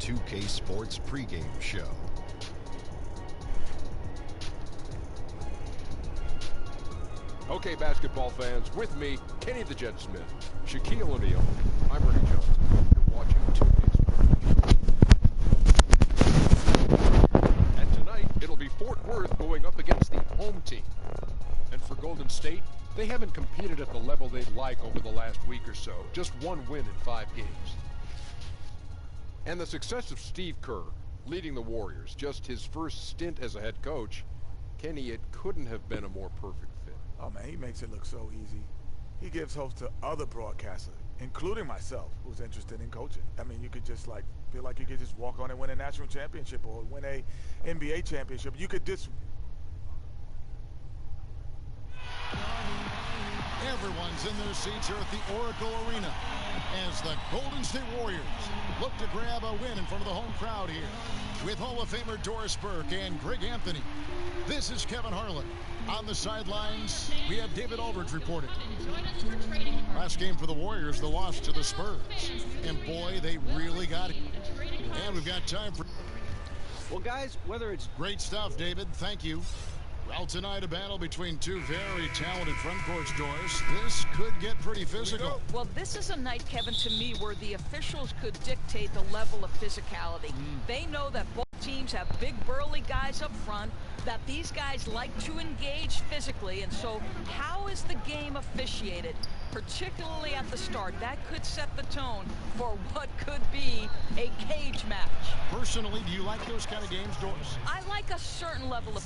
The 2K Sports pregame show. Okay, basketball fans, with me, Kenny the Jet Smith, Shaquille O'Neal. I'm Ernie Johnson. You're watching 2K Sports. And tonight, it'll be Fort Worth going up against the home team. And for Golden State, they haven't competed at the level they'd like over the last week or so. Just one win in 5 games. And the success of Steve Kerr, leading the Warriors, just his first stint as a head coach, Kenny, it couldn't have been a more perfect fit. Oh, man, he makes it look so easy. He gives hope to other broadcasters, including myself, who's interested in coaching. I mean, you could just, feel like you could just walk on and win a national championship or win a NBA championship. You could just... Everyone's in their seats here at the Oracle Arena as the Golden State Warriors look to grab a win in front of the home crowd here. With Hall of Famer Doris Burke and Greg Anthony, this is Kevin Harlan. On the sidelines, we have David Aldridge reporting. Last game for the Warriors, the loss to the Spurs. And boy, they really got it. And we've got time for... Well, guys, whether it's... Great stuff, David. Thank you. Well, tonight a battle between two very talented front courts, Doris. This could get pretty physical. Well, this is a night, Kevin, to me, where the officials could dictate the level of physicality. They know that both teams have big, burly guys up front, that these guys like to engage physically, and so how is the game officiated, particularly at the start? That could set the tone for what could be a cage match. Personally, do you like those kind of games, Doris? I like a certain level of...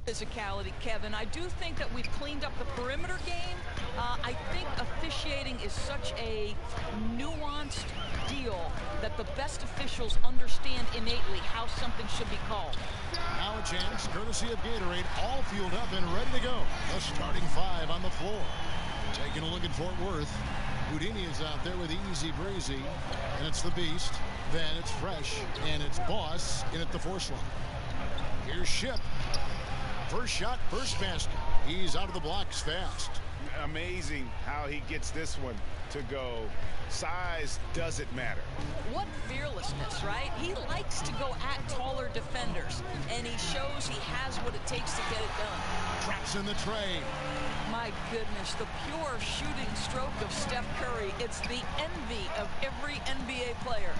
physicality, Kevin. I do think that we've cleaned up the perimeter game. I think officiating is such a nuanced deal that the best officials understand innately how something should be called. Now a chance, courtesy of Gatorade, all fueled up and ready to go. The starting 5 on the floor. Taking a look at Fort Worth. Houdini is out there with Easy Breezy, and it's the Beast. Then it's Fresh, and it's Boss in at the 4 slot. Here's Ship. First shot, first basket. He's out of the blocks fast. Amazing how he gets this one to go. Size doesn't matter. What fearlessness, right? He likes to go at taller defenders, and he shows he has what it takes to get it done. Traps in the tray. My goodness, the pure shooting stroke of Steph Curry. It's the envy of every NBA player.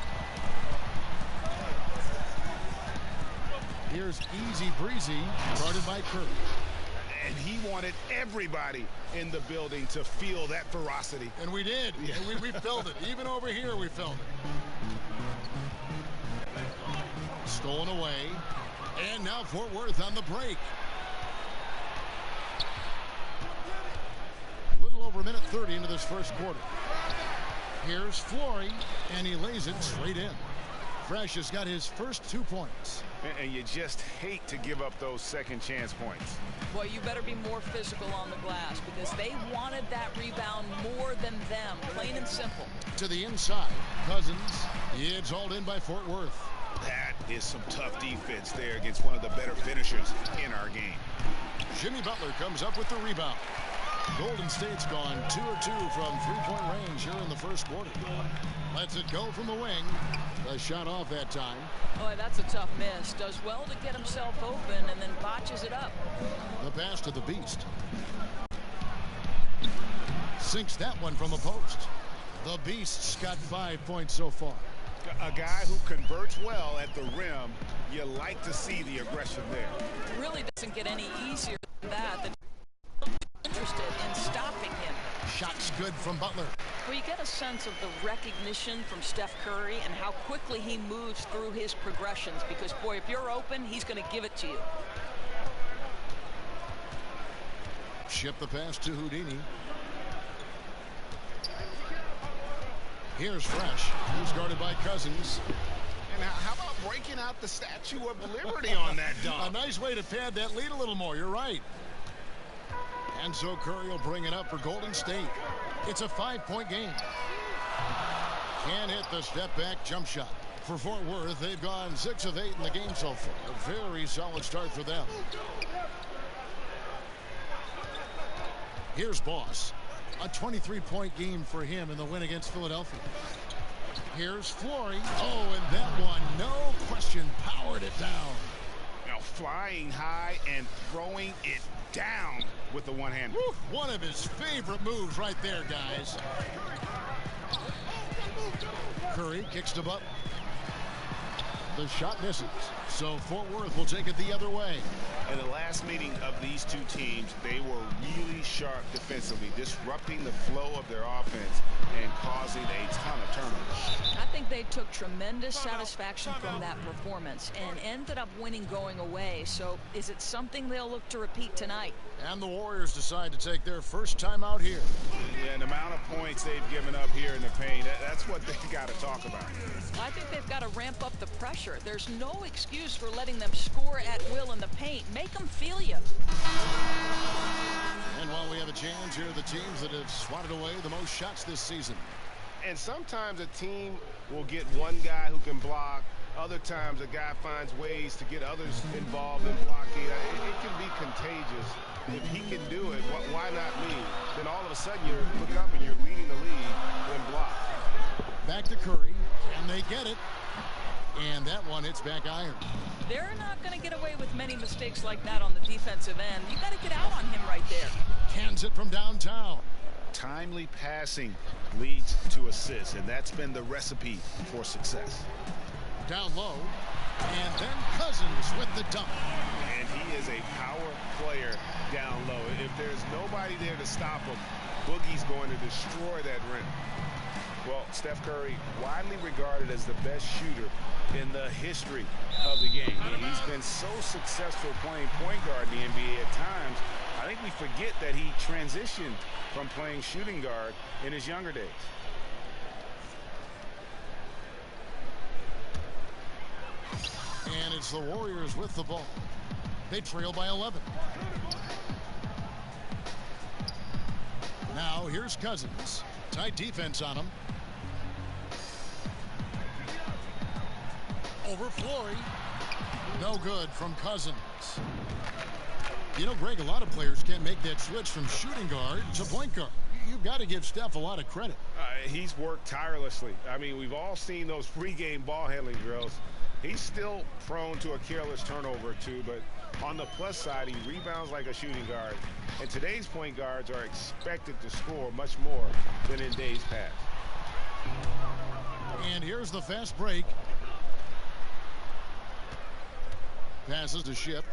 Here's Easy Breezy, guarded by Curry. And he wanted everybody in the building to feel that ferocity. And we did. Yeah. And we felt it. Even over here, we felt it. Stolen away. And now Fort Worth on the break. A little over a minute 30 into this first quarter. Here's Flory, and he lays it straight in. Fresh has got his first 2 points. And you just hate to give up those second chance points. Boy, you better be more physical on the glass because they wanted that rebound more than them, plain and simple. To the inside, Cousins. It's hauled in by Fort Worth. That is some tough defense there against one of the better finishers in our game. Jimmy Butler comes up with the rebound. Golden State's gone 2 of 2 from 3-point range here in the first quarter. Lets it go from the wing. The shot off that time. Boy, that's a tough miss. Does well to get himself open and then botches it up. The pass to the Beast. Sinks that one from the post. The Beast's got 5 points so far. A guy who converts well at the rim, you like to see the aggression there. It really doesn't get any easier than that. They're interested in stopping him. Shots good from Butler. Well, you get a sense of the recognition from Steph Curry and how quickly he moves through his progressions, because, boy, if you're open, he's going to give it to you. Ship the pass to Houdini. Here's Fresh. He's guarded by Cousins. And how about breaking out the Statue of Liberty on that A dunk? nice way to pad that lead a little more. You're right. And so Curry will bring it up for Golden State. It's a 5-point game. Can't hit the step-back jump shot. For Fort Worth, they've gone 6 of 8 in the game so far. A very solid start for them. Here's Boss. A 23-point game for him in the win against Philadelphia. Here's Flory. Oh, and that one, no question, powered it down. Now flying high and throwing it down with the one hand. One of his favorite moves right there, guys. Curry kicks to Butler. The shot misses. So Fort Worth will take it the other way. In the last meeting of these two teams, they were really sharp defensively, disrupting the flow of their offense and causing a ton of turnovers. I think they took tremendous satisfaction from that performance and ended up winning going away. So is it something they'll look to repeat tonight? And the Warriors decide to take their first time out here. Yeah, and the amount of points they've given up here in the paint, that's what they've got to talk about. I think they've got to ramp up the pressure. There's no excuse for letting them score at will in the paint. Make them feel you. And while we have a chance, here are the teams that have swatted away the most shots this season. And sometimes a team will get one guy who can block. Other times a guy finds ways to get others involved in blocking. It can be contagious. If he can do it, why not me? Then all of a sudden you look up and you're leading the league in block. Back to Curry. Can they get it? And that one hits back iron. They're not going to get away with many mistakes like that on the defensive end. You got to get out on him right there. Cans it from downtown. Timely passing leads to assists, and that's been the recipe for success. Down low. And then Cousins with the dunk. And he is a power player down low. If there's nobody there to stop him, Boogie's going to destroy that rim. Well, Steph Curry, widely regarded as the best shooter in the history of the game. He's been so successful playing point guard in the NBA at times. I think we forget that he transitioned from playing shooting guard in his younger days. And it's the Warriors with the ball. They trail by 11. Now here's Cousins. Tight defense on him. Over Flory. No good from Cousins. You know, Greg, a lot of players can't make that switch from shooting guard to point guard. You've got to give Steph a lot of credit. He's worked tirelessly. I mean, we've all seen those pregame ball handling drills. He's still prone to a careless turnover or two, but on the plus side, he rebounds like a shooting guard. And today's point guards are expected to score much more than in days past. And here's the fast break. Passes to Ship.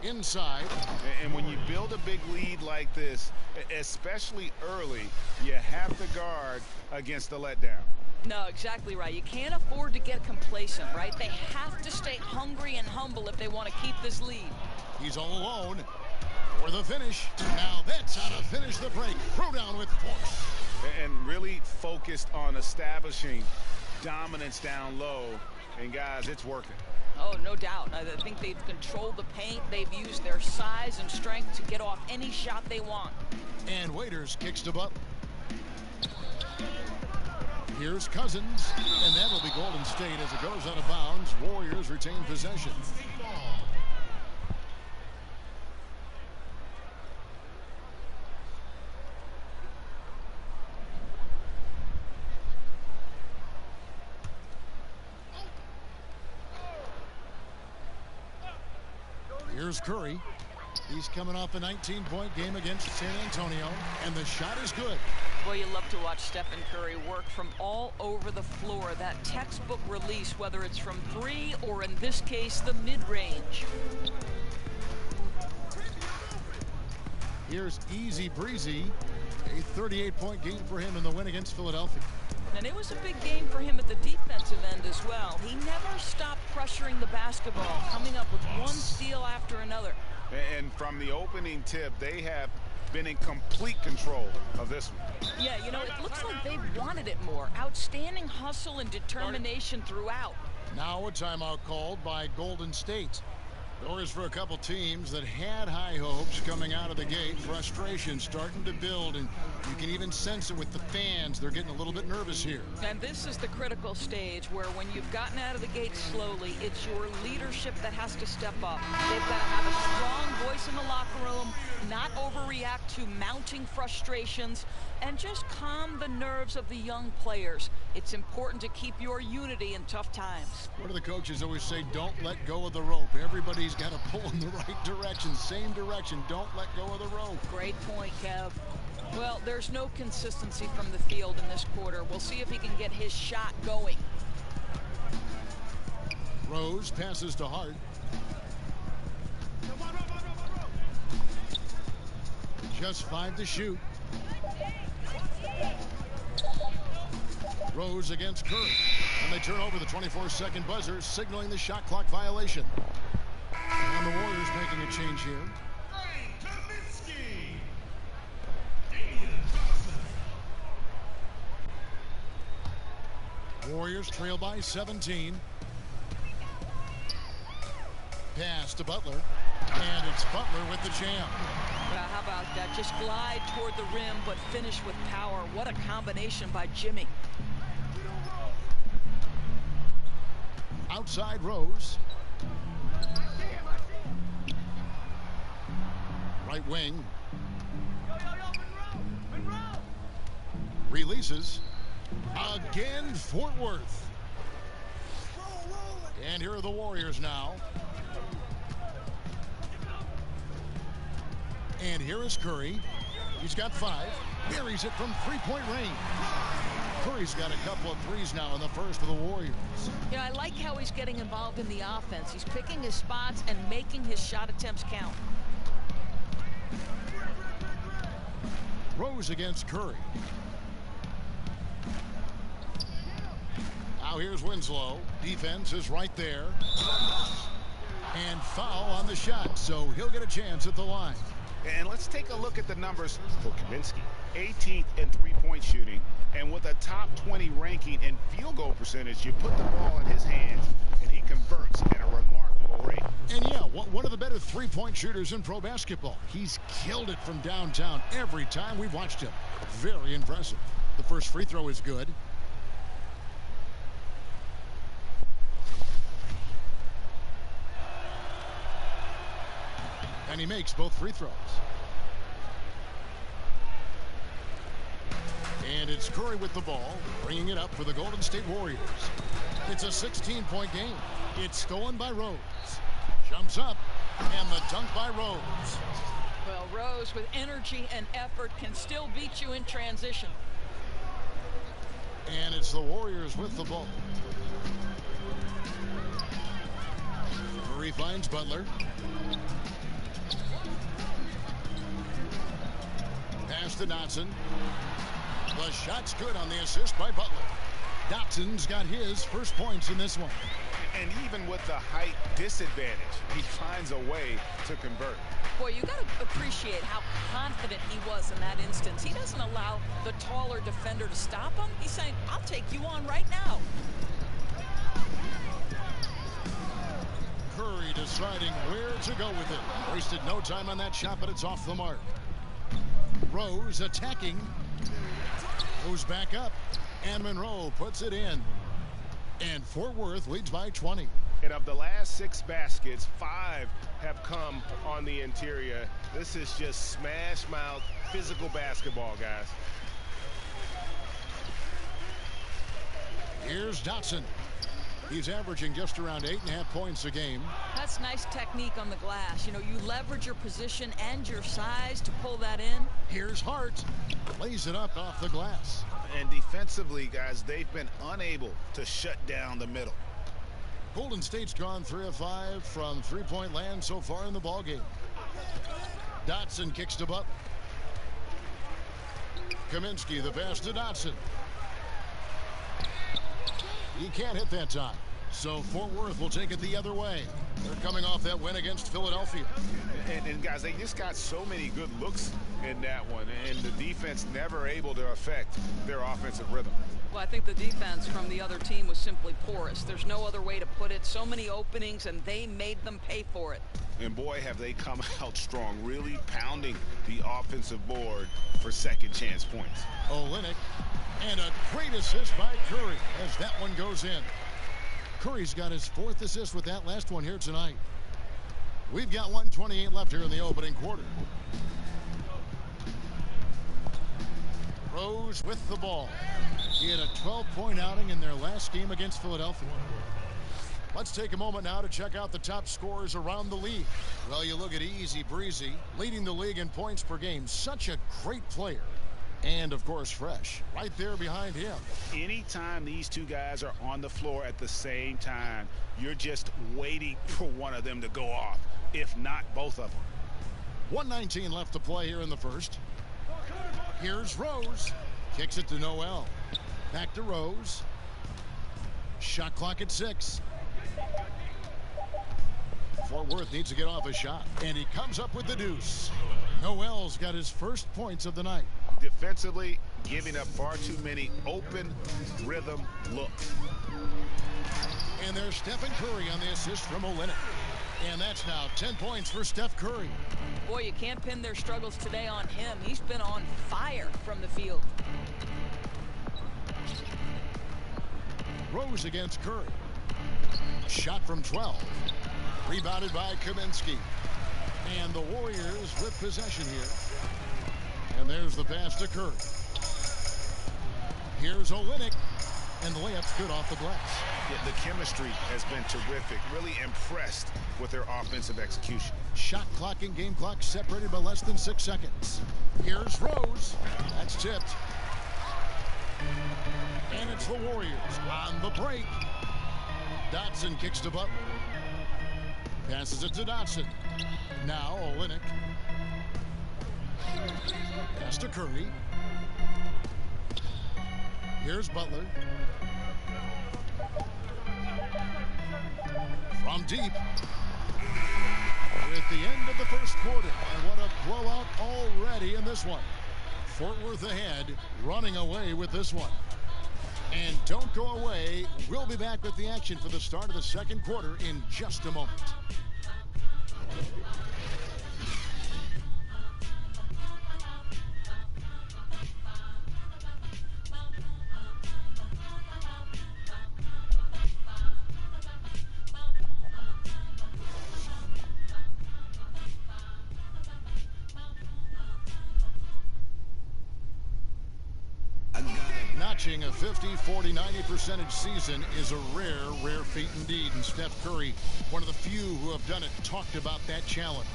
Inside. And when you build a big lead like this, especially early, you have to guard against the letdown. No, exactly right. You can't afford to get complacent, right? They have to stay hungry and humble if they want to keep this lead. He's all alone for the finish. Now that's how to finish the break. Throw down with force. And really focused on establishing dominance down low. And guys, it's working. Oh, no doubt. I think they've controlled the paint. They've used their size and strength to get off any shot they want. And Waiters kicks to Butler. Here's Cousins, and that'll be Golden State as it goes out of bounds. Warriors retain possession. Here's Curry. He's coming off a 19-point game against San Antonio, and the shot is good. Well, you love to watch Stephen Curry work from all over the floor. That textbook release, whether it's from 3 or in this case, the mid-range. Here's Easy Breezy, a 38-point game for him in the win against Philadelphia. And it was a big game for him at the defensive end as well. He never stopped pressuring the basketball, coming up with one steal after another. And from the opening tip, they have been in complete control of this one. Yeah, you know, it looks like they wanted it more. Outstanding hustle and determination throughout. Now a timeout called by Golden State. Doors for a couple teams that had high hopes coming out of the gate. Frustration starting to build, and you can even sense it with the fans. They're getting a little bit nervous here. And this is the critical stage where when you've gotten out of the gate slowly, it's your leadership that has to step up. They've got to have a strong voice in the locker room, not overreact to mounting frustrations, and just calm the nerves of the young players. It's important to keep your unity in tough times. What do the coaches always say? Don't let go of the rope. Everybody's got to pull in the right direction, same direction. Don't let go of the rope. Great point, Kev. Well, there's no consistency from the field in this quarter. We'll see if he can get his shot going. Rose passes to Hart. Just 5 to shoot. Rose against Curry. And they turn over the 24-second buzzer, signaling the shot clock violation. And the Warriors making a change here. Warriors trail by 17. Pass to Butler. And it's Butler with the jam. Well, how about that? Just glide toward the rim, but finish with power. What a combination by Jimmy. Outside Rose. Right wing. Releases. Again, Fort Worth. And here are the Warriors now. And here is Curry. He's got 5. Buries it from three-point range. Curry's got a couple of threes now in the first for the Warriors. You know, I like how he's getting involved in the offense. He's picking his spots and making his shot attempts count. Rose against Curry. Now here's Winslow. Defense is right there. And foul on the shot, so he'll get a chance at the line. And let's take a look at the numbers for Kaminsky. 18th in three-point shooting, and with a top 20 ranking in field goal percentage, you put the ball in his hands, and he converts at a remarkable rate. And yeah, one of the better three-point shooters in pro basketball. He's killed it from downtown every time we've watched him. Very impressive. The first free throw is good. And he makes both free throws. And it's Curry with the ball, bringing it up for the Golden State Warriors. It's a 16-point game. It's stolen by Rose. Jumps up, and the dunk by Rose. Well, Rose with energy and effort can still beat you in transition. And it's the Warriors with the ball. Curry finds Butler. Pass to Dotson. The shot's good on the assist by Butler. Dotson's got his first points in this one. And even with the height disadvantage, he finds a way to convert. Boy, you got to appreciate how confident he was in that instance. He doesn't allow the taller defender to stop him. He's saying, I'll take you on right now. Curry deciding where to go with it. Wasted no time on that shot, but it's off the mark. Rose attacking. Goes back up. And Monroe puts it in. And Fort Worth leads by 20. And of the last 6 baskets, 5 have come on the interior. This is just smash mouth physical basketball, guys. Here's Dotson. He's averaging just around 8.5 points a game. That's nice technique on the glass. You know, you leverage your position and your size to pull that in. Here's Hart. Lays it up off the glass. And defensively, guys, they've been unable to shut down the middle. Golden State's gone 3 of 5 from three-point land so far in the ballgame. Dotson kicks to Butler. Kaminsky, the pass to Dotson. He can't hit that time. So Fort Worth will take it the other way. They're coming off that win against Philadelphia. And guys, they just got so many good looks in that one, and the defense never able to affect their offensive rhythm. Well, I think the defense from the other team was simply porous. There's no other way to put it. So many openings, and they made them pay for it. And boy, have they come out strong, really pounding the offensive board for second chance points. Olynyk, and a great assist by Curry as that one goes in. Curry's got his 4th assist with that last one here tonight. We've got 1:28 left here in the opening quarter. Rose with the ball. He had a 12-point outing in their last game against Philadelphia. Let's take a moment now to check out the top scorers around the league. Well, you look at Easy Breezy, leading the league in points per game. Such a great player. And, of course, Fresh, right there behind him. Anytime these two guys are on the floor at the same time, you're just waiting for one of them to go off, if not both of them. 1:19 left to play here in the first. Here's Rose. Kicks it to Noel. Back to Rose. Shot clock at 6. Fort Worth needs to get off a shot, and he comes up with the deuce. Noel's got his first points of the night. Defensively, giving up far too many open rhythm looks. And there's Stephen Curry on the assist from Olynyk. And that's now 10 points for Steph Curry. Boy, you can't pin their struggles today on him. He's been on fire from the field. Rose against Curry. Shot from 12. Rebounded by Kaminsky. And the Warriors with possession here. And there's the pass to Curry. Here's Olynyk. And the layup's good off the glass. Yeah, the chemistry has been terrific. Really impressed with their offensive execution. Shot clock and game clock separated by less than 6 seconds. Here's Rose. That's tipped. And it's the Warriors on the break. Dotson kicks to Butler. Passes it to Dotson. Now Olynyk. Pass to Curry. Here's Butler. From deep. We're at the end of the first quarter. And what a blowout already in this one. Fort Worth ahead, running away with this one. And don't go away. We'll be back with the action for the start of the second quarter in just a moment. Notching a 50, 40, 90% season is a rare feat indeed. And Steph Curry, one of the few who have done it, talked about that challenge.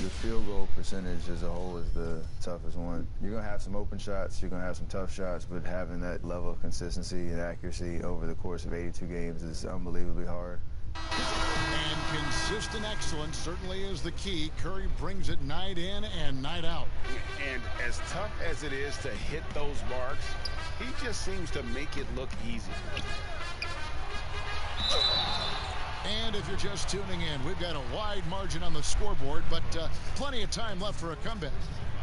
The field goal percentage as a whole is the toughest one. You're going to have some open shots, you're going to have some tough shots, but having that level of consistency and accuracy over the course of 82 games is unbelievably hard. And consistent excellence certainly is the key. Curry brings it night in and night out. And as tough as it is to hit those marks, he just seems to make it look easy. And if you're just tuning in, we've got a wide margin on the scoreboard, but plenty of time left for a comeback.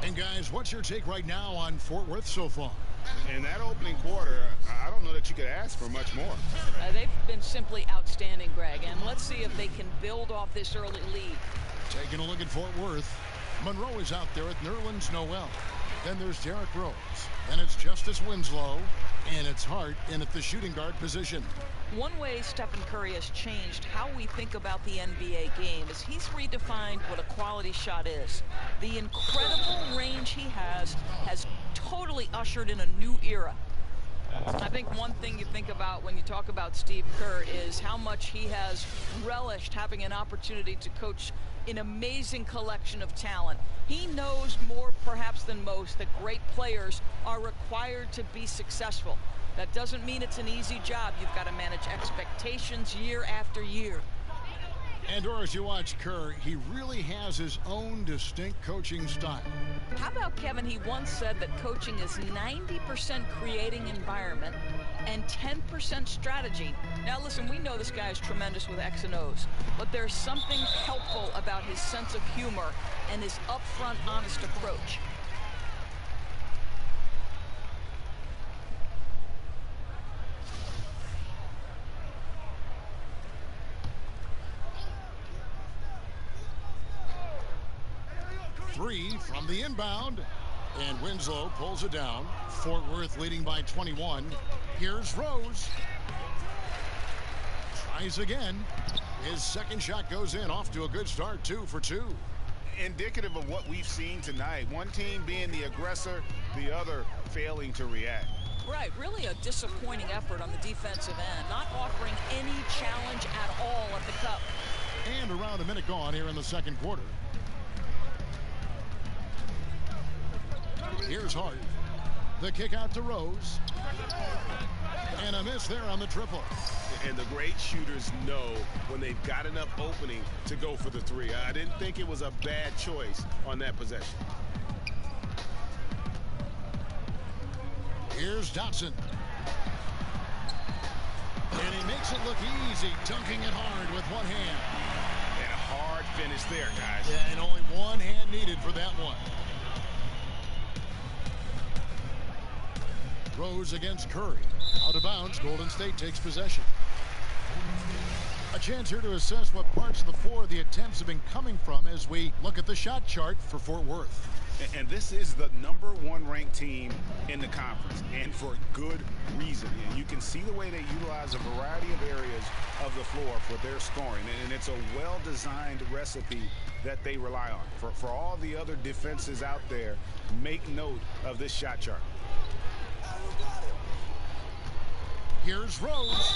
And guys, what's your take right now on Fort Worth so far? In that opening quarter, I don't know that you could ask for much more. They've been simply outstanding, Greg, and let's see if they can build off this early lead. Taking a look at Fort Worth. Monroe is out there with Nerlens Noel. Then there's Derrick Rose. Then it's Justice Winslow. And it's Hart in at the shooting guard position. One way Stephen Curry has changed how we think about the NBA game is he's redefined what a quality shot is. The incredible range he has totally ushered in a new era. I think one thing you think about when you talk about Steve Kerr is how much he has relished having an opportunity to coach an amazing collection of talent. He knows more perhaps than most that great players are required to be successful. That doesn't mean it's an easy job. You've got to manage expectations year after year. And Doris, you watch Kerr, he really has his own distinct coaching style. How about Kevin? He once said that coaching is 90% creating environment and 10% strategy. Now listen, we know this guy is tremendous with X and O's, but there's something helpful about his sense of humor and his upfront, honest approach. Three from the inbound, and Winslow pulls it down. Fort Worth leading by 21. Here's Rose. Tries again. His second shot goes in, off to a good start, 2 for 2. Indicative of what we've seen tonight. One team being the aggressor, the other failing to react. Right, really a disappointing effort on the defensive end, not offering any challenge at all at the cup. And around a minute gone here in the second quarter. Here's Hart. The kick out to Rose. And a miss there on the triple. And the great shooters know when they've got enough opening to go for the three. I didn't think it was a bad choice on that possession. Here's Dotson. And he makes it look easy, dunking it hard with one hand. And a hard finish there, guys. Yeah, and only one hand needed for that one. Rose against Curry. Out of bounds, Golden State takes possession. A chance here to assess what parts of the floor the attempts have been coming from as we look at the shot chart for Fort Worth. And this is the #1 ranked team in the conference, and for good reason. And you can see the way they utilize a variety of areas of the floor for their scoring. And it's a well-designed recipe that they rely on. For all the other defenses out there, make note of this shot chart. Here's Rose.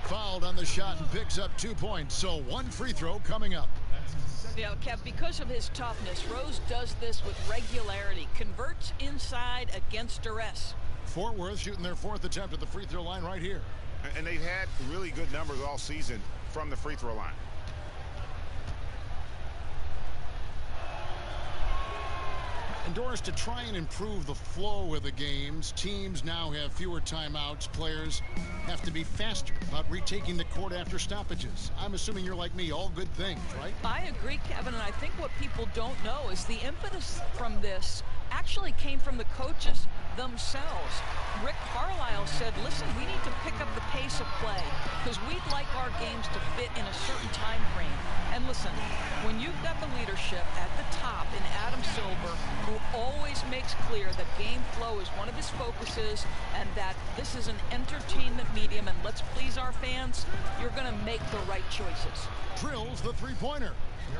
Fouled on the shot and picks up 2 points. So one free throw coming up. Yeah, Kev, because of his toughness, Rose does this with regularity. Converts inside against duress. Fort Worth shooting their 4th attempt at the free throw line right here. And they've had really good numbers all season from the free throw line. And Doris, to try and improve the flow of the games, teams now have fewer timeouts. Players have to be faster about retaking the court after stoppages. I'm assuming you're like me, all good things, right? I agree, Kevin, and I think what people don't know is the impetus from this actually came from the coaches themselves. Rick Carlisle said, listen, we need to pick up the pace of play because we'd like our games to fit in a certain time frame. And listen, when you've got the leadership at the top in Adam Silver, who always makes clear that game flow is one of his focuses and that this is an entertainment medium and let's please our fans, you're going to make the right choices. Drills the three-pointer.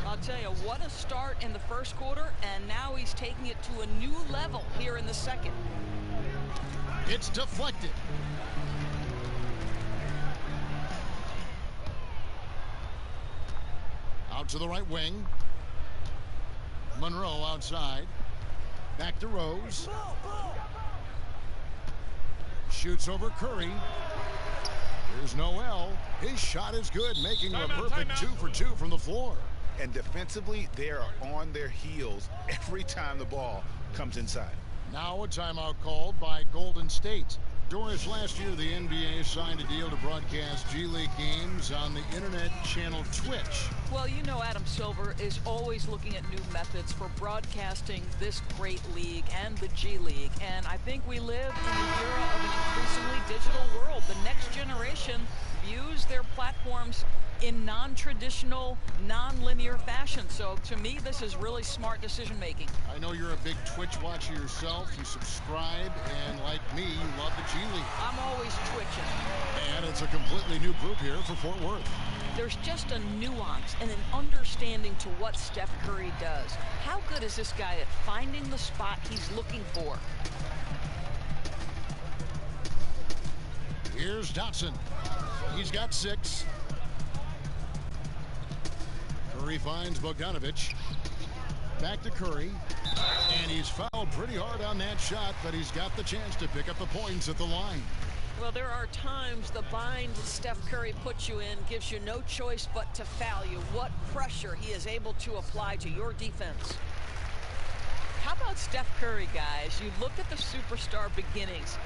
I'll tell you, what a start in the first quarter, and now he's taking it to a new level here in the second. It's deflected. Out to the right wing. Monroe outside. Back to Rose. Shoots over Curry. Here's Noel. His shot is good, making a perfect 2 for 2 from the floor. And defensively, they are on their heels every time the ball comes inside. Now a timeout called by Golden State. Doris, last year the NBA signed a deal to broadcast G League games on the internet channel Twitch. Well, you know Adam Silver is always looking at new methods for broadcasting this great league and the G League. And I think we live in the era of an increasingly digital world. The next generation views their platforms in non-traditional, non-linear fashion. So to me, this is really smart decision making. I know you're a big Twitch watcher yourself. You subscribe, and like me, you love the G League. I'm always twitching. And it's a completely new group here for Fort Worth. There's just a nuance and an understanding to what Steph Curry does. How good is this guy at finding the spot he's looking for? Here's Dotson. He's got 6. Curry finds Bogdanovic. Back to Curry. And he's fouled pretty hard on that shot, but he's got the chance to pick up the points at the line. Well, there are times the bind Steph Curry puts you in gives you no choice but to foul you. What pressure he is able to apply to your defense. How about Steph Curry, guys? You look at the superstar beginnings.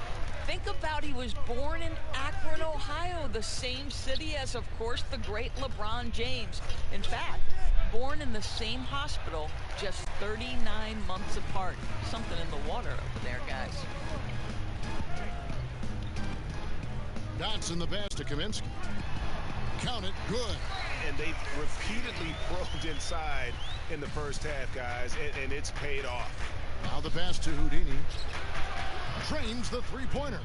Think about he was born in Akron, Ohio, the same city as, of course, the great LeBron James. In fact, born in the same hospital, just 39 months apart. Something in the water over there, guys. Dotson the pass to Kaminsky. Count it, good. And they've repeatedly probed inside in the first half, guys, and it's paid off. Now the pass to Houdini. Drains the three-pointer.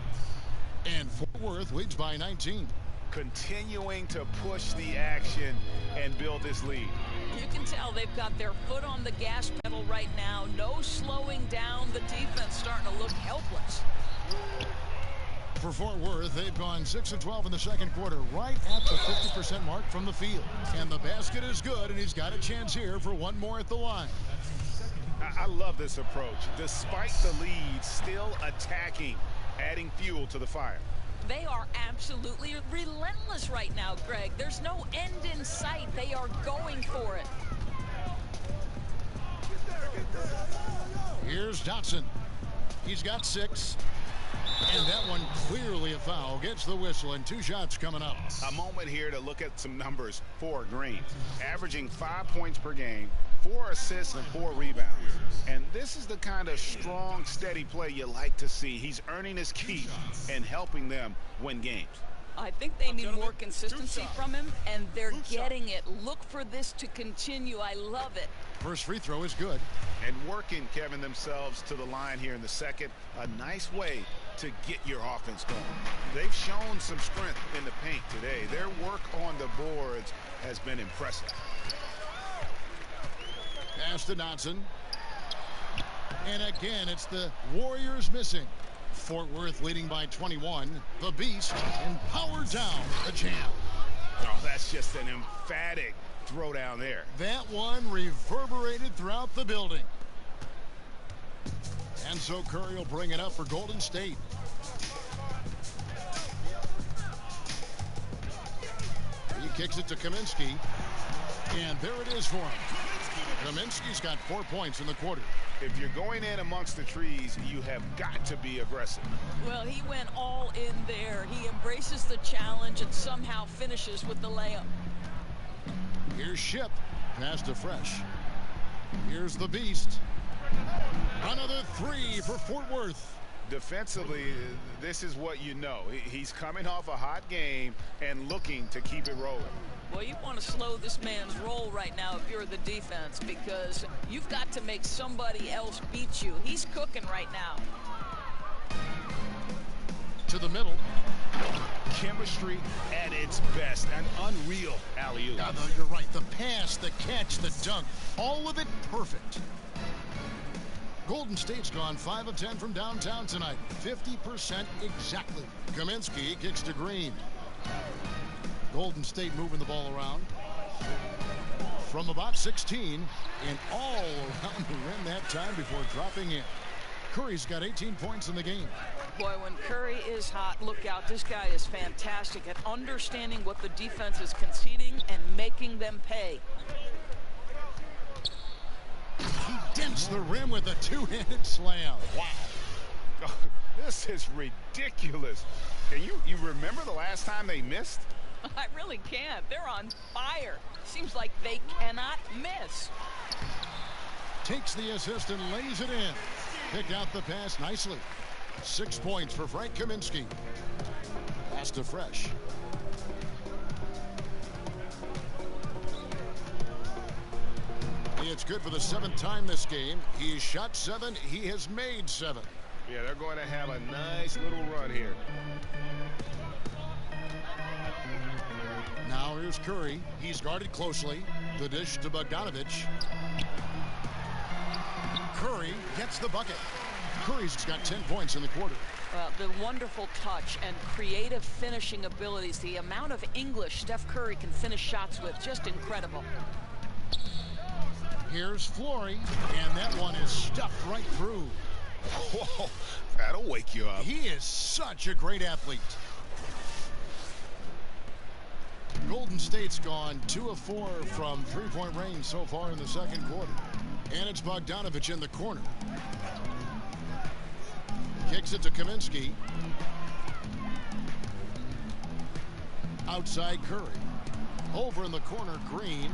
And Fort Worth leads by 19. Continuing to push the action and build this lead. You can tell they've got their foot on the gas pedal right now. No slowing down. The defense starting to look helpless. For Fort Worth, they've gone 6 of 12 in the second quarter, right at the 50% mark from the field. And the basket is good, and he's got a chance here for one more at the line. I love this approach. Despite the lead, still attacking, adding fuel to the fire. They are absolutely relentless right now, Greg. There's no end in sight. They are going for it. Here's Dotson. He's got 6. And that one clearly a foul. Gets the whistle, and 2 shots coming up. A moment here to look at some numbers for Green. Averaging 5 points per game, 4 assists and 4 rebounds. And this is the kind of strong, steady play you like to see. He's earning his keep and helping them win games. I think they need more consistency from him, and they're getting it. Look for this to continue. I love it. First free throw is good. And working, Kevin, themselves to the line here in the second. A nice way to get your offense going. They've shown some strength in the paint today. Their work on the boards has been impressive. Pass to Dotson. And again, it's the Warriors missing. Fort Worth leading by 21. The Beast, and powered down the jam. Oh, that's just an emphatic throw down there. That one reverberated throughout the building. And so Curry will bring it up for Golden State. He kicks it to Kaminsky. And there it is for him. Kaminsky's got 4 points in the quarter. If you're going in amongst the trees, you have got to be aggressive. Well, he went all in there. He embraces the challenge and somehow finishes with the layup. Here's Ship. Pass to Fresh. Here's the Beast. Another 3 for Fort Worth. Defensively, this is what you know. He's coming off a hot game and looking to keep it rolling. Well, you want to slow this man's roll right now if you're the defense, because you've got to make somebody else beat you. He's cooking right now. To the middle. Chemistry at its best. An unreal alley-oop. Yeah, you're right. The pass, the catch, the dunk. All of it perfect. Golden State's gone 5 of 10 from downtown tonight. 50% exactly. Kaminsky kicks to Green. Golden State moving the ball around. From about 16 and all around the rim that time before dropping in. Curry's got 18 points in the game. Boy, when Curry is hot, look out. This guy is fantastic at understanding what the defense is conceding and making them pay. He dents the rim with a two-handed slam. Wow. Oh, this is ridiculous. Can you remember the last time they missed? I really can't. They're on fire. Seems like they cannot miss. Takes the assist and lays it in. Picked out the pass nicely. 6 points for Frank Kaminsky. Pass to Fresh. It's good for the 7th time this game. He's shot 7. He has made 7. Yeah, they're going to have a nice little run here. Now here's Curry. He's guarded closely. The dish to Bogdanovic. Curry gets the bucket. Curry's got 10 points in the quarter. Well, the wonderful touch and creative finishing abilities, the amount of English Steph Curry can finish shots with, just incredible. Here's Flory, and that one is stuffed right through. Whoa, that'll wake you up. He is such a great athlete. Golden State's gone 2 of 4 from three-point range so far in the second quarter. And it's Bogdanović in the corner. Kicks it to Kaminsky. Outside Curry. Over in the corner, Green.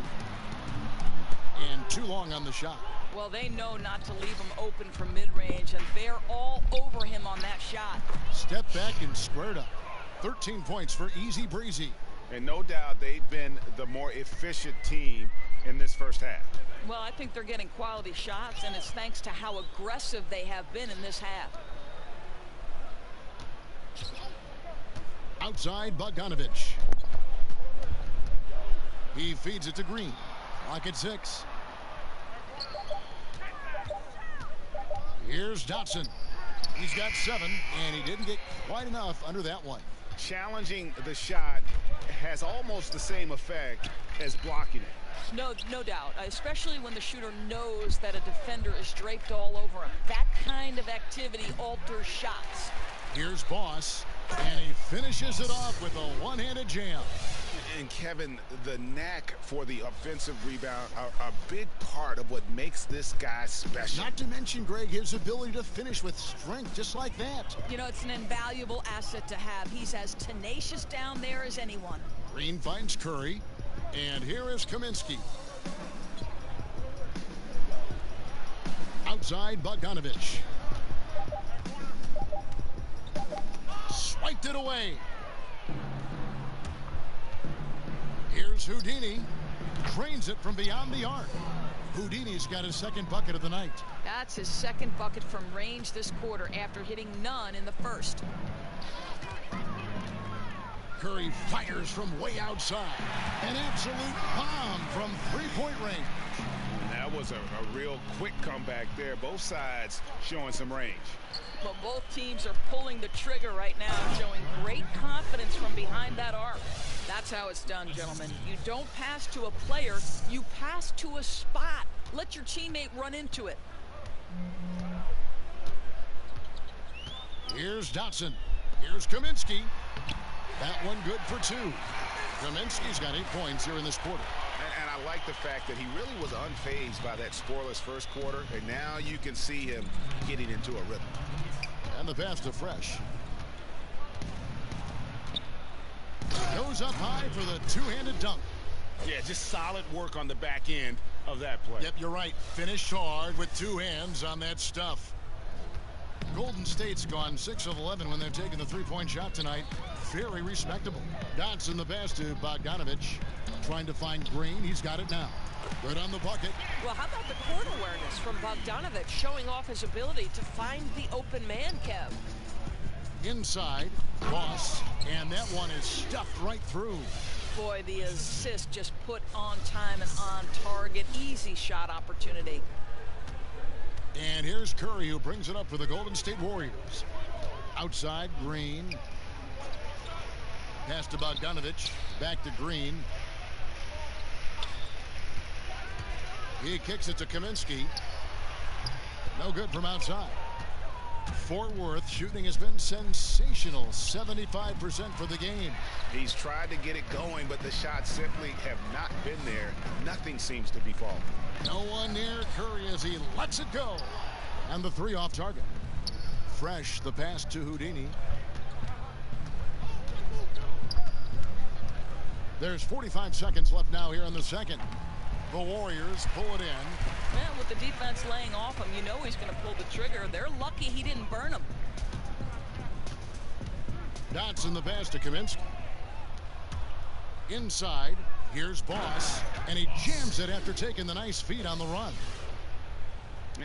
And too long on the shot. Well, they know not to leave him open from mid-range, and they're all over him on that shot. Step back and squared up. 13 points for Easy Breezy. And no doubt they've been the more efficient team in this first half. Well, I think they're getting quality shots, and it's thanks to how aggressive they have been in this half. Outside Bogdanović. He feeds it to Green. Clock at 6. Here's Dotson. He's got 7, and he didn't get quite enough under that one. Challenging the shot has almost the same effect as blocking it. No doubt, especially when the shooter knows that a defender is draped all over him. That kind of activity alters shots. Here's Boss, and he finishes it off with a one-handed jam. And Kevin, the knack for the offensive rebound are a big part of what makes this guy special. Not to mention, Greg, his ability to finish with strength just like that. You know, it's an invaluable asset to have. He's as tenacious down there as anyone. Green finds Curry, and here is Kaminsky. Outside Bogdanović. Swiped it away. Here's Houdini. Drains it from beyond the arc. Houdini's got his second bucket of the night. That's his second bucket from range this quarter after hitting none in the first. Curry fires from way outside. An absolute bomb from three-point range. And that was a real quick comeback there. Both sides showing some range. But both teams are pulling the trigger right now, showing great confidence from behind that arc. That's how it's done, gentlemen. You don't pass to a player, you pass to a spot. Let your teammate run into it. Here's Dotson. Here's Kaminsky. That one good for 2. Kaminsky's got 8 points here in this quarter. And I like the fact that he really was unfazed by that scoreless first quarter. And now you can see him getting into a rhythm. And the pass to Fresh. Goes up high for the two-handed dunk. Yeah, just solid work on the back end of that play. Yep, you're right. Finished hard with 2 hands on that stuff. Golden State's gone 6 of 11 when they've taken the three-point shot tonight. Very respectable. Dotson the pass to Bogdanović. Trying to find Green. He's got it now. Good on the bucket. Well, how about the court awareness from Bogdanović, showing off his ability to find the open man, Kev? Inside, Ross, and that one is stuffed right through. Boy, the assist just put on time and on target. Easy shot opportunity. And here's Curry, who brings it up for the Golden State Warriors. Outside, Green. Pass to Bogdanović. Back to Green. He kicks it to Kaminsky. No good from outside. Fort Worth shooting has been sensational. 75% for the game. He's tried to get it going, but the shots simply have not been there. Nothing seems to be falling. No one near Curry as he lets it go. And the 3 off target. Fresh, the pass to Houdini. There's 45 seconds left now here in the second. The Warriors pull it in. Well, with the defense laying off him, you know he's going to pull the trigger. They're lucky he didn't burn them. Dotson the pass to Kaminsky. Inside, here's Boss, and he jams it after taking the nice feed on the run.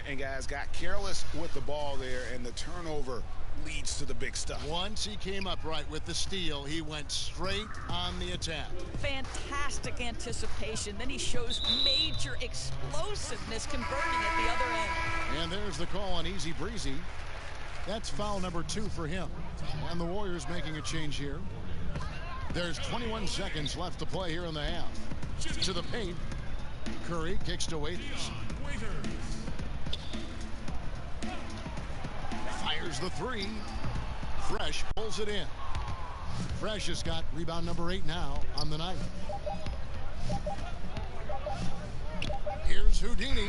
And guys got careless with the ball there, and the turnover leads to the big stuff. Once he came up right with the steal, he went straight on the attack. Fantastic anticipation. Then he shows major explosiveness converting at the other end. And there's the call on Easy Breezy. That's foul number 2 for him. And the Warriors making a change here. There's 21 seconds left to play here in the half. To the paint. Curry kicks to Waiters. Fires the 3. Fresh pulls it in. Fresh has got rebound number 8 now on the night. Here's Houdini.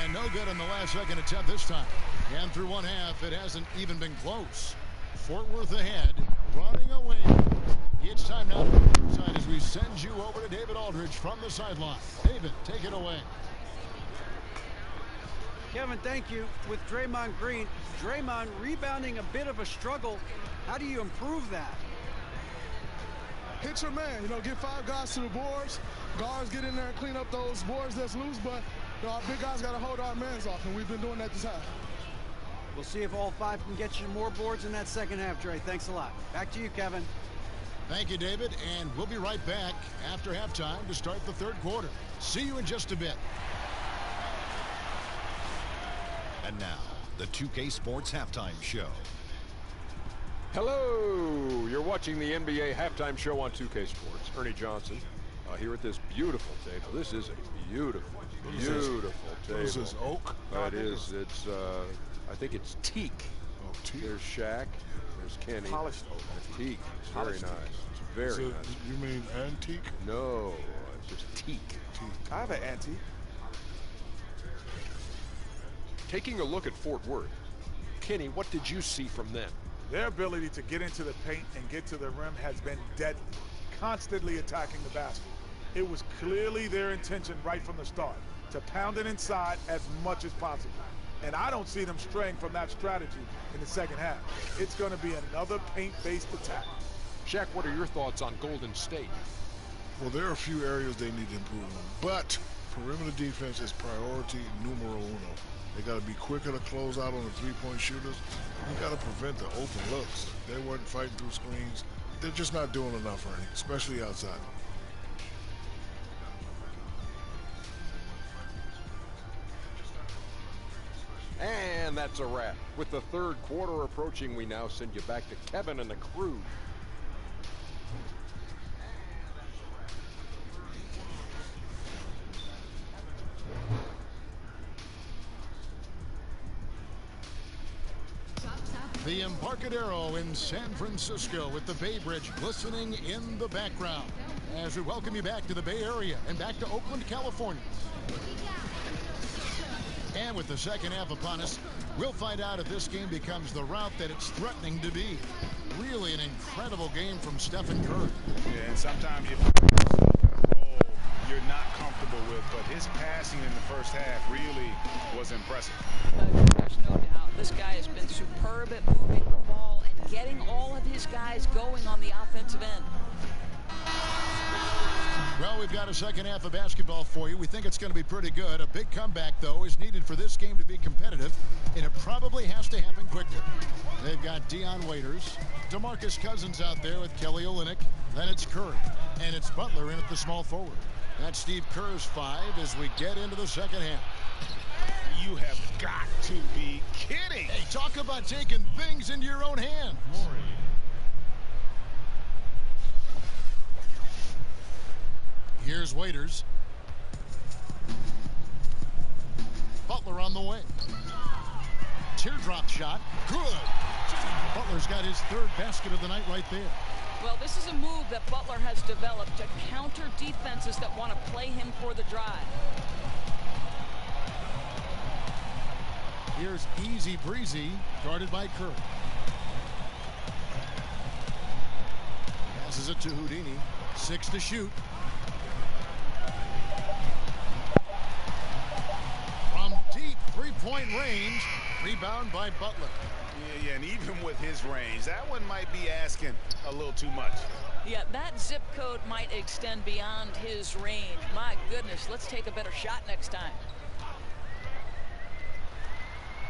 And no good on the last second attempt this time. And through one half, it hasn't even been close. Fort Worth ahead, running away. It's time now to side as we send you over to David Aldridge from the sideline. David, take it away. Kevin, thank you. With Draymond Green, Draymond rebounding a bit of a struggle. How do you improve that? Hit your man, get 5 guys to the boards. Guards get in there and clean up those boards that's loose, but our big guys got to hold our mans off, and we've been doing that this half. We'll see if all 5 can get you more boards in that second half, Dre. Thanks a lot. Back to you, Kevin. Thank you, David, and we'll be right back after halftime to start the third quarter. See you in just a bit. And now, the 2K Sports Halftime Show. Hello, you're watching the NBA Halftime Show on 2K Sports. Ernie Johnson here at this beautiful table. This is a beautiful table. This is oak? It is. It's, I think it's teak. Oh, teak. There's Shaq. There's Kenny. Polished oak. Teak. It's very nice. It's very nice. You mean antique? No, it's just teak. I have an antique. Taking a look at Fort Worth, Kenny, what did you see from them? Their ability to get into the paint and get to the rim has been deadly, constantly attacking the basket. It was clearly their intention right from the start to pound it inside as much as possible. And I don't see them straying from that strategy in the second half. It's going to be another paint-based attack. Shaq, what are your thoughts on Golden State? Well, there are a few areas they need to improve on, but perimeter defense is priority numero uno. They got to be quicker to close out on the three-point shooters. You got to prevent the open looks. They weren't fighting through screens. They're just not doing enough, Ernie, especially outside. And that's a wrap. With the third quarter approaching, we now send you back to Kevin and the crew. The Embarcadero in San Francisco with the Bay Bridge glistening in the background as we welcome you back to the Bay Area and back to Oakland, California. And with the second half upon us, we'll find out if this game becomes the route that it's threatening to be. Really an incredible game from Stephen Curry. Yeah, and sometimes you find yourself in a role you're not comfortable with, but his passing in the first half really was impressive. There's no doubt. This guy has been superb at moving the ball and getting all of his guys going on the offensive end. Well, we've got a second half of basketball for you. We think it's going to be pretty good. A big comeback, though, is needed for this game to be competitive, and it probably has to happen quickly. They've got Dion Waiters, DeMarcus Cousins out there with Kelly Olynyk. Then it's Curry, and it's Butler in at the small forward. That's Steve Kerr's 5 as we get into the second half. You have got to be kidding. Hey, talk about taking things into your own hand. Here's Waiters. Butler on the wing. Teardrop shot. Good. Butler's got his third basket of the night right there. Well, this is a move that Butler has developed to counter defenses that want to play him for the drive. Here's Easy Breezy, guarded by Curry. Passes it to Houdini. 6 to shoot. From deep three-point range, rebound by Butler. Yeah, and even with his range, that one might be asking a little too much. Yeah, that zip code might extend beyond his range. My goodness, let's take a better shot next time.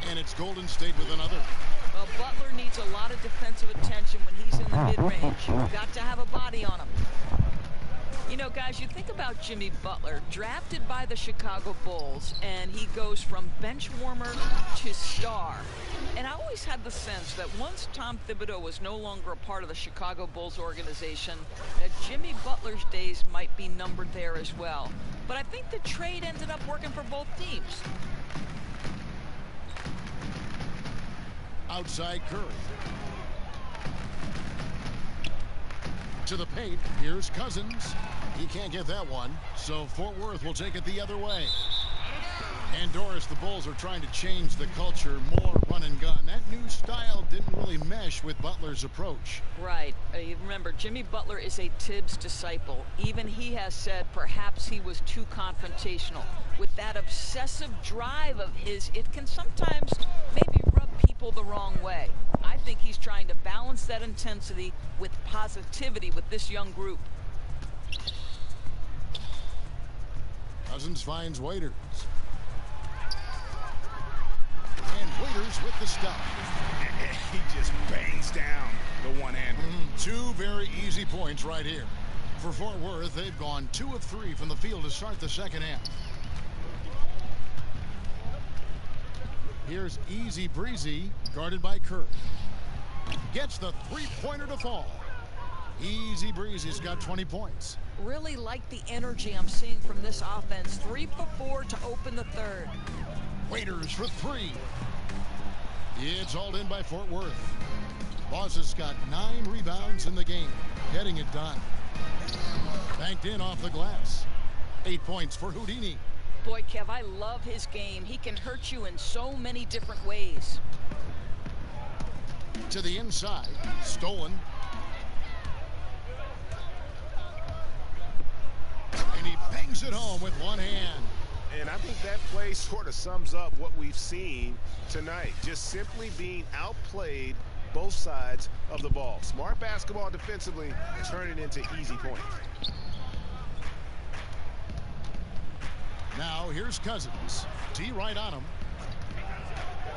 And it's Golden State with another. Well, Butler needs a lot of defensive attention when he's in the mid-range. You've got to have a body on him. You know, guys, you think about Jimmy Butler, drafted by the Chicago Bulls, and he goes from bench warmer to star. And I always had the sense that once Tom Thibodeau was no longer a part of the Chicago Bulls organization, that Jimmy Butler's days might be numbered there as well. But I think the trade ended up working for both teams. Outside Curry. To the paint, here's Cousins. He can't get that one, so Fort Worth will take it the other way. And Doris, the Bulls are trying to change the culture, more run and gun. That new style didn't really mesh with Butler's approach. Right. You remember, Jimmy Butler is a Tibbs disciple. Even he has said perhaps he was too confrontational. With that obsessive drive of his, it can sometimes maybe rub people the wrong way. I think he's trying to balance that intensity with positivity with this young group. Cousins finds Waiters. And Waiters with the stop. He just bangs down the one-hander. Two very easy points right here. For Fort Worth, they've gone 2 of 3 from the field to start the second half. Here's Easy Breezy, guarded by Curry. Gets the three-pointer to fall. Easy Breezy's got 20 points. Really like the energy I'm seeing from this offense. 3 for 4 to open the third. Waiters for 3. It's hauled in by Fort Worth. Boss has got 9 rebounds in the game, getting it done. Banked in off the glass. 8 points for Houdini. Boy, Kev, I love his game. He can hurt you in so many different ways. To the inside, stolen. And he bangs it home with one hand. And I think that play sort of sums up what we've seen tonight. Just simply being outplayed both sides of the ball. Smart basketball defensively, turning into easy points. Now here's Cousins. T right on him.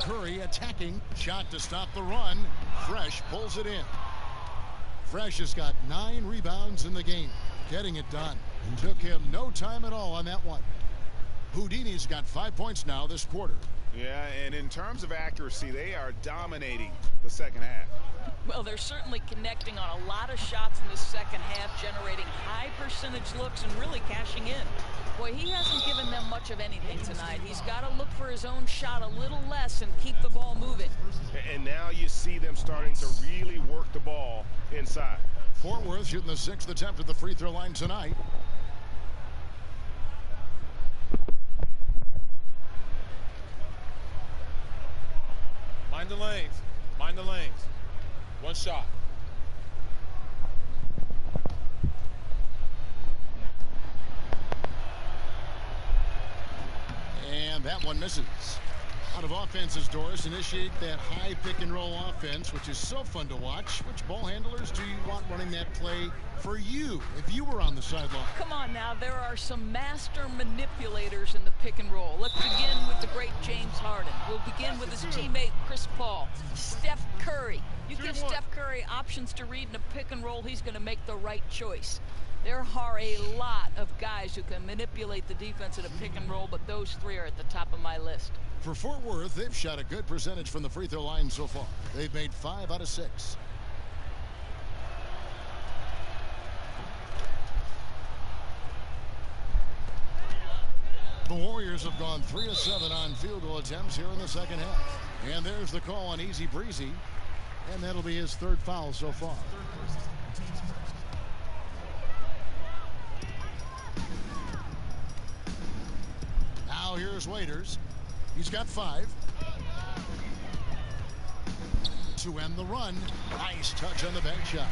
Curry attacking. Shot to stop the run. Fresh pulls it in. Fresh has got 9 rebounds in the game, getting it done. Took him no time at all on that one. Houdini's got 5 points now this quarter. Yeah, and in terms of accuracy, they are dominating the second half. Well, they're certainly connecting on a lot of shots in the second half, generating high percentage looks and really cashing in. Boy, he hasn't given them much of anything tonight. He's got to look for his own shot a little less and keep the ball moving. And now you see them starting to really work the ball inside. Fort Worth shooting the 6th attempt at the free throw line tonight. Mind the lanes. Mind the lanes. One shot. And that one misses. Out of offenses, Doris, initiate that high pick and roll offense, which is so fun to watch. Which ball handlers do you want running that play for you if you were on the sideline? Come on now, there are some master manipulators in the pick and roll. Let's begin with the great James Harden. We'll begin with his teammate Chris Paul. Steph Curry. You give Steph Curry options to read in a pick and roll, he's going to make the right choice. There are a lot of guys who can manipulate the defense at a pick and roll, but those 3 are at the top of my list. For Fort Worth, they've shot a good percentage from the free throw line so far. They've made 5 out of 6. The Warriors have gone 3 of 7 on field goal attempts here in the second half. And there's the call on Easy Breezy. And that'll be his 3rd foul so far. Now here's Waiters. He's got 5. To end the run. Nice touch on the bank shot.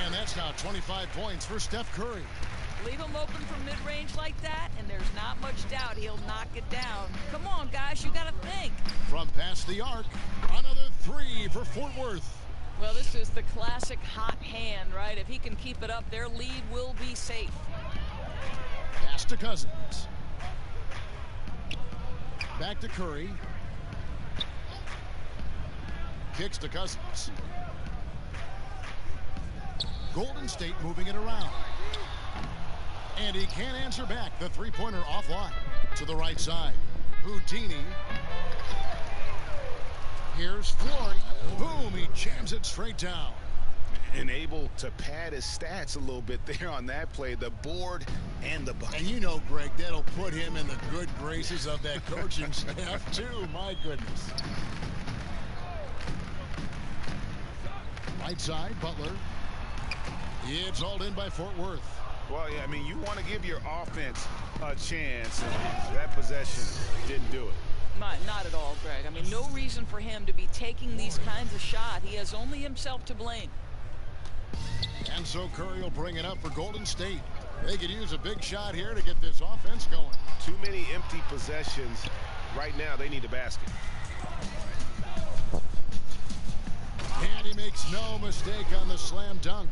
And that's now 25 points for Steph Curry. Leave him open from mid-range like that, and there's not much doubt he'll knock it down. Come on, guys, you got to think. From past the arc, another 3 for Fort Worth. Well, this is the classic hot hand, right? If he can keep it up, their lead will be safe. Pass to Cousins. Back to Curry. Kicks to Cousins. Golden State moving it around. And he can't answer back. The three-pointer offline. To the right side. Houdini. Here's Flory. Boom, he jams it straight down. And able to pad his stats a little bit there on that play. The board and the bucket. And you know, Greg, that'll put him in the good graces of that coaching staff, too. My goodness. Right side, Butler. It's all in by Fort Worth. Well, yeah, I mean, you want to give your offense a chance, and that possession didn't do it. Not at all, Greg. I mean, no reason for him to be taking these kinds of shots. He has only himself to blame. And so Curry will bring it up for Golden State. They could use a big shot here to get this offense going. Too many empty possessions. Right now, they need a basket. And he makes no mistake on the slam dunk.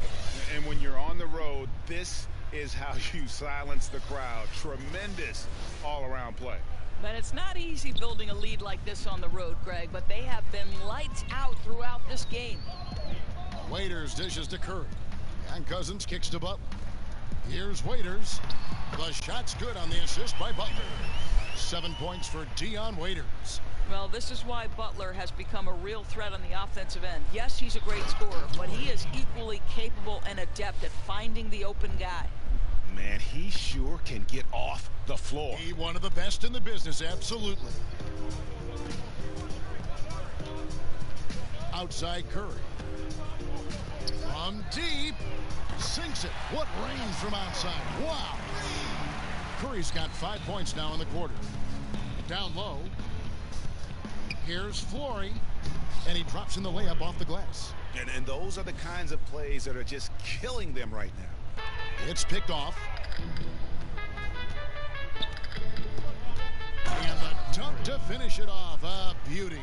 And when you're on the road, this is how you silence the crowd. Tremendous all-around play. But it's not easy building a lead like this on the road, Greg, but they have been lights out throughout this game. Waiters dishes to Curry. And Cousins kicks to Butler. Here's Waiters. The shot's good on the assist by Butler. 7 points for Dion Waiters. Well, this is why Butler has become a real threat on the offensive end. Yes, he's a great scorer, but he is equally capable and adept at finding the open guy. Man, he sure can get off the floor. He's one of the best in the business, absolutely. Outside Curry. From deep. Sinks it. What range from outside. Wow. Curry's got 5 points now in the quarter. Down low. Here's Flory. And he drops in the layup off the glass. And those are the kinds of plays that are just killing them right now. It's picked off. And the dunk to finish it off. A beauty.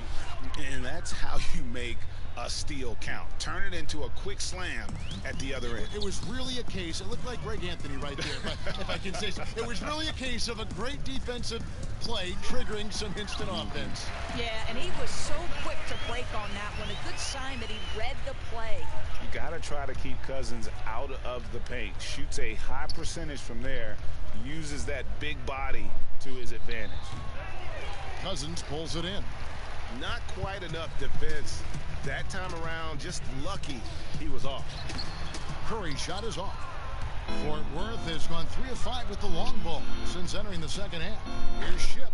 And that's how you make a steal count. Turn it into a quick slam at the other end. It was really a case, it looked like Greg Anthony right there, but if I can say so, it was really a case of a great defensive play triggering some instant offense. Yeah, and he was so quick to break on that one. A good sign that he read the play. You got to try to keep Cousins out of the paint. Shoots a high percentage from there. Uses that big body to his advantage. Cousins pulls it in. Not quite enough defense. That time around, just lucky he was off. Curry's shot is off. Fort Worth has gone 3 of 5 with the long ball since entering the second half. Here's Ship.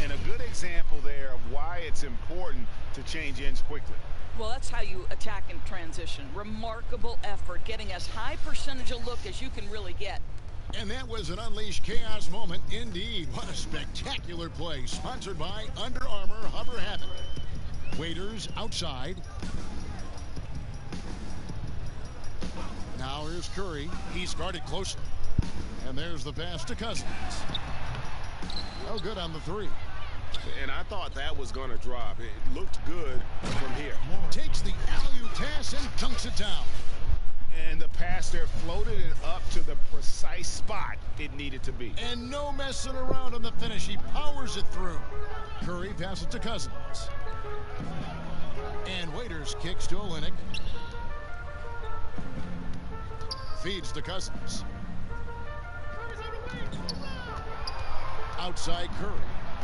And a good example there of why it's important to change ends quickly. Well, that's how you attack in transition. Remarkable effort, getting as high percentage a look as you can really get. And that was an unleashed chaos moment indeed. What a spectacular play. Sponsored by Under Armour Hover Habit. Waiters outside. Now here's Curry. He's guarded closely. And there's the pass to Cousins. No good on the three. And I thought that was going to drop. It looked good from here. Takes the alley-oop pass and dunks it down. And the pass there floated it up to the precise spot it needed to be. And no messing around on the finish. He powers it through. Curry passes to Cousins. And Waiters kicks to Olynyk. Feeds to Cousins. Outside Curry.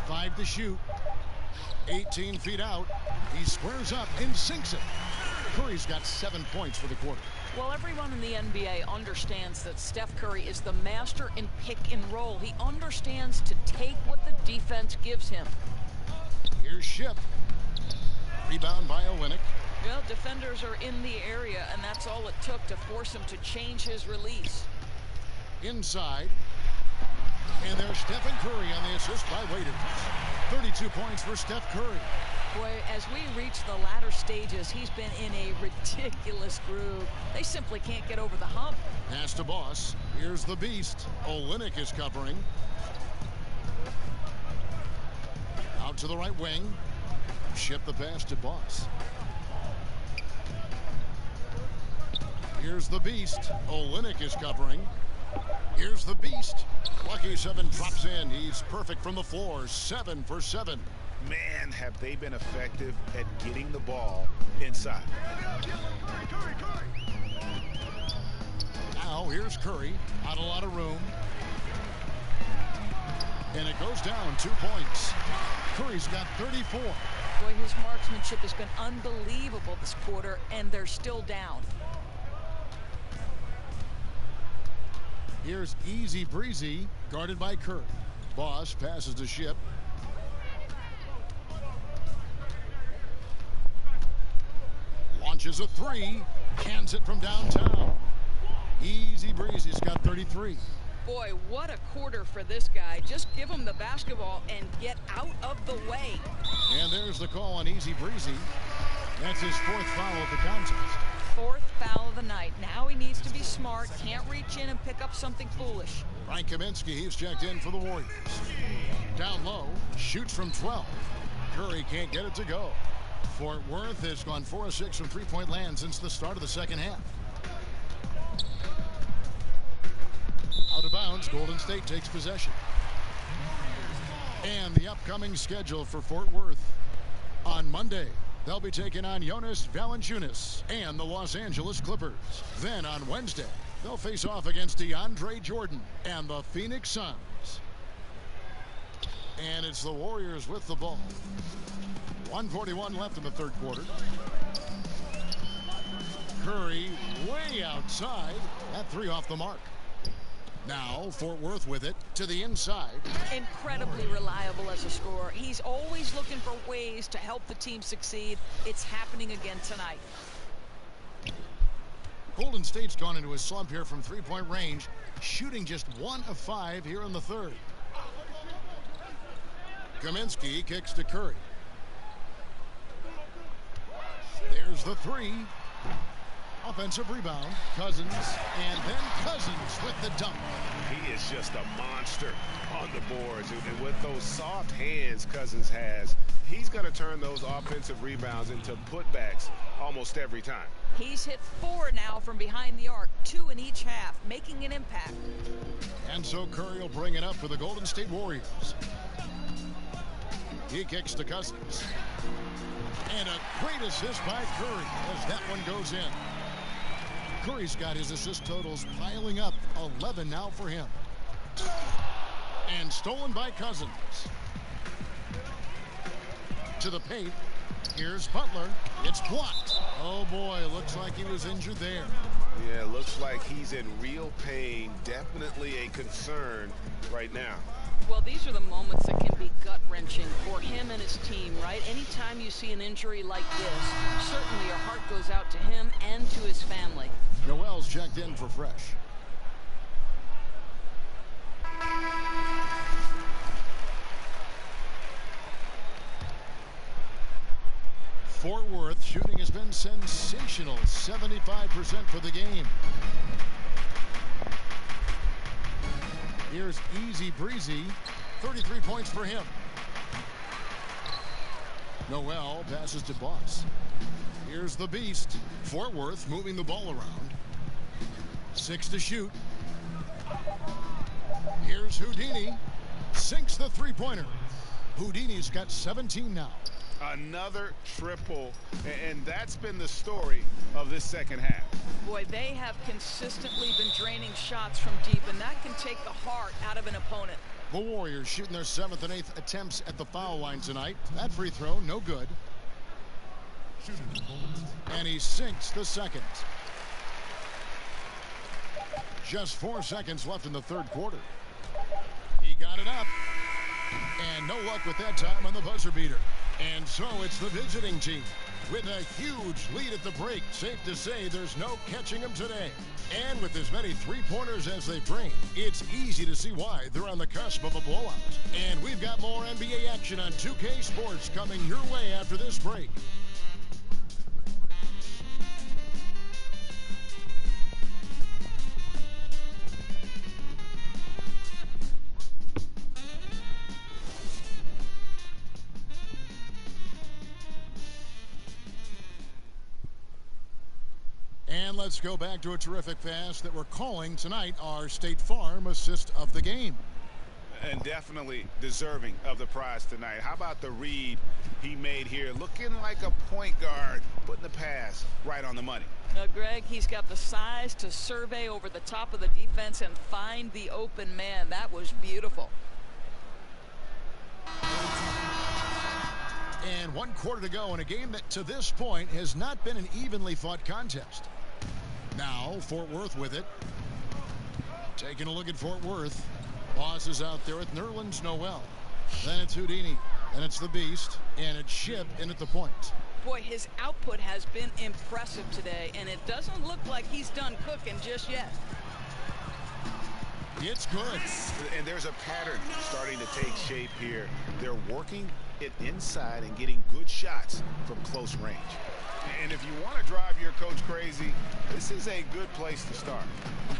5 to shoot. 18 feet out. He squares up and sinks it. Curry's got 7 points for the quarter. Well, everyone in the NBA understands that Steph Curry is the master in pick and roll. He understands to take what the defense gives him. Here's Ship. Rebound by Olynyk. Well, defenders are in the area, and that's all it took to force him to change his release. Inside. And there's Stephen Curry on the assist by Waiters. 32 points for Steph Curry. Boy, as we reach the latter stages, he's been in a ridiculous groove. They simply can't get over the hump. Pass to Boss. Here's the beast. Olynyk is covering. Out to the right wing. Ship the pass to Boss. Here's the beast. Olynyk is covering. Here's the beast. Lucky 7 drops in. He's perfect from the floor. 7 for 7. Man, have they been effective at getting the ball inside. Now here's Curry. Not a lot of room. And it goes down 2 points. Curry's got 34. Boy, his marksmanship has been unbelievable this quarter, and they're still down. Here's Easy Breezy, guarded by Curry. Boss passes to Ship. Launches a three. Cans it from downtown. Easy Breezy's got 33. Boy, what a quarter for this guy. Just give him the basketball and get out of the way. And there's the call on Easy Breezy. That's his 4th foul of the contest. 4th foul of the night. Now he needs to be smart. Can't reach in and pick up something foolish. Frank Kaminsky, he's checked in for the Warriors. Down low, shoots from 12. Curry can't get it to go. Fort Worth has gone 4 of 6 from three-point land since the start of the second half. Out of bounds, Golden State takes possession. And the upcoming schedule for Fort Worth. On Monday, they'll be taking on Jonas Valanciunas and the Los Angeles Clippers. Then on Wednesday, they'll face off against DeAndre Jordan and the Phoenix Suns. And it's the Warriors with the ball. 1:41 left in the third quarter. Curry way outside. That three off the mark. Now Fort Worth with it to the inside. Incredibly reliable as a scorer. He's always looking for ways to help the team succeed. It's happening again tonight. Golden State's gone into a slump here from three-point range, shooting just 1 of 5 here in the third. Kaminsky kicks to Curry. There's the three. Offensive rebound. Cousins. And then Cousins with the dunk. He is just a monster on the boards. And with those soft hands Cousins has, he's going to turn those offensive rebounds into putbacks almost every time. He's hit 4 now from behind the arc, 2 in each half, making an impact. And so Curry will bring it up for the Golden State Warriors. He kicks to Cousins. And a great assist by Curry as that one goes in. Curry's got his assist totals piling up, 11 now for him. And stolen by Cousins. To the paint. Here's Butler. It's blocked. Oh boy, looks like he was injured there. Yeah, looks like he's in real pain. Definitely a concern right now. Well, these are the moments that can be gut-wrenching for him and his team, right? Anytime you see an injury like this, certainly your heart goes out to him and to his family. Noel's checked in for Fresh. Fort Worth shooting has been sensational, 75% for the game. Here's Easy Breezy, 33 points for him. Noel passes to Boss. Here's the Beast. Fort Worth moving the ball around. 6 to shoot. Here's Houdini. Sinks the three-pointer. Houdini's got 17 now. Another triple, and that's been the story of this second half. Boy, they have consistently been draining shots from deep, and that can take the heart out of an opponent. The Warriors shooting their 7th and 8th attempts at the foul line tonight. That free throw, no good. And he sinks the second. Just 4 seconds left in the third quarter. He got it up. And no luck with that time on the buzzer beater. And so it's the visiting team with a huge lead at the break. Safe to say there's no catching them today. And with as many three-pointers as they've drained, it's easy to see why they're on the cusp of a blowout. And we've got more NBA action on 2K Sports coming your way after this break. And let's go back to a terrific pass that we're calling tonight our State Farm assist of the game. And definitely deserving of the prize tonight. How about the read he made here? Looking like a point guard, putting the pass right on the money. Now, Greg, he's got the size to survey over the top of the defense and find the open man. That was beautiful. And 1 quarter to go in a game that to this point has not been an evenly fought contest. Now Fort Worth with it. Taking a look at Fort Worth. Boss is out there with Nerlens Noel. Then it's Houdini. And it's the Beast. And it's Ship in at the point. Boy, his output has been impressive today, and it doesn't look like he's done cooking just yet. It's good. And there's a pattern starting to take shape here. They're working it inside and getting good shots from close range. And if you want to drive your coach crazy, this is a good place to start.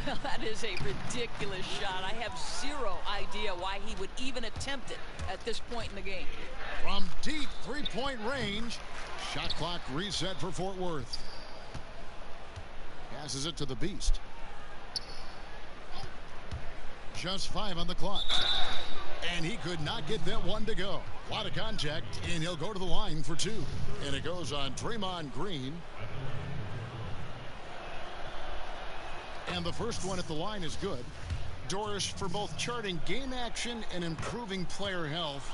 Well, that is a ridiculous shot. I have zero idea why he would even attempt it at this point in the game. From deep three-point range, shot clock reset for Fort Worth. Passes it to the Beast. Just 5 on the clock. And he could not get that one to go. A lot of contact, and he'll go to the line for 2. And it goes on Draymond Green. And the first one at the line is good. Doris, for both charting game action and improving player health,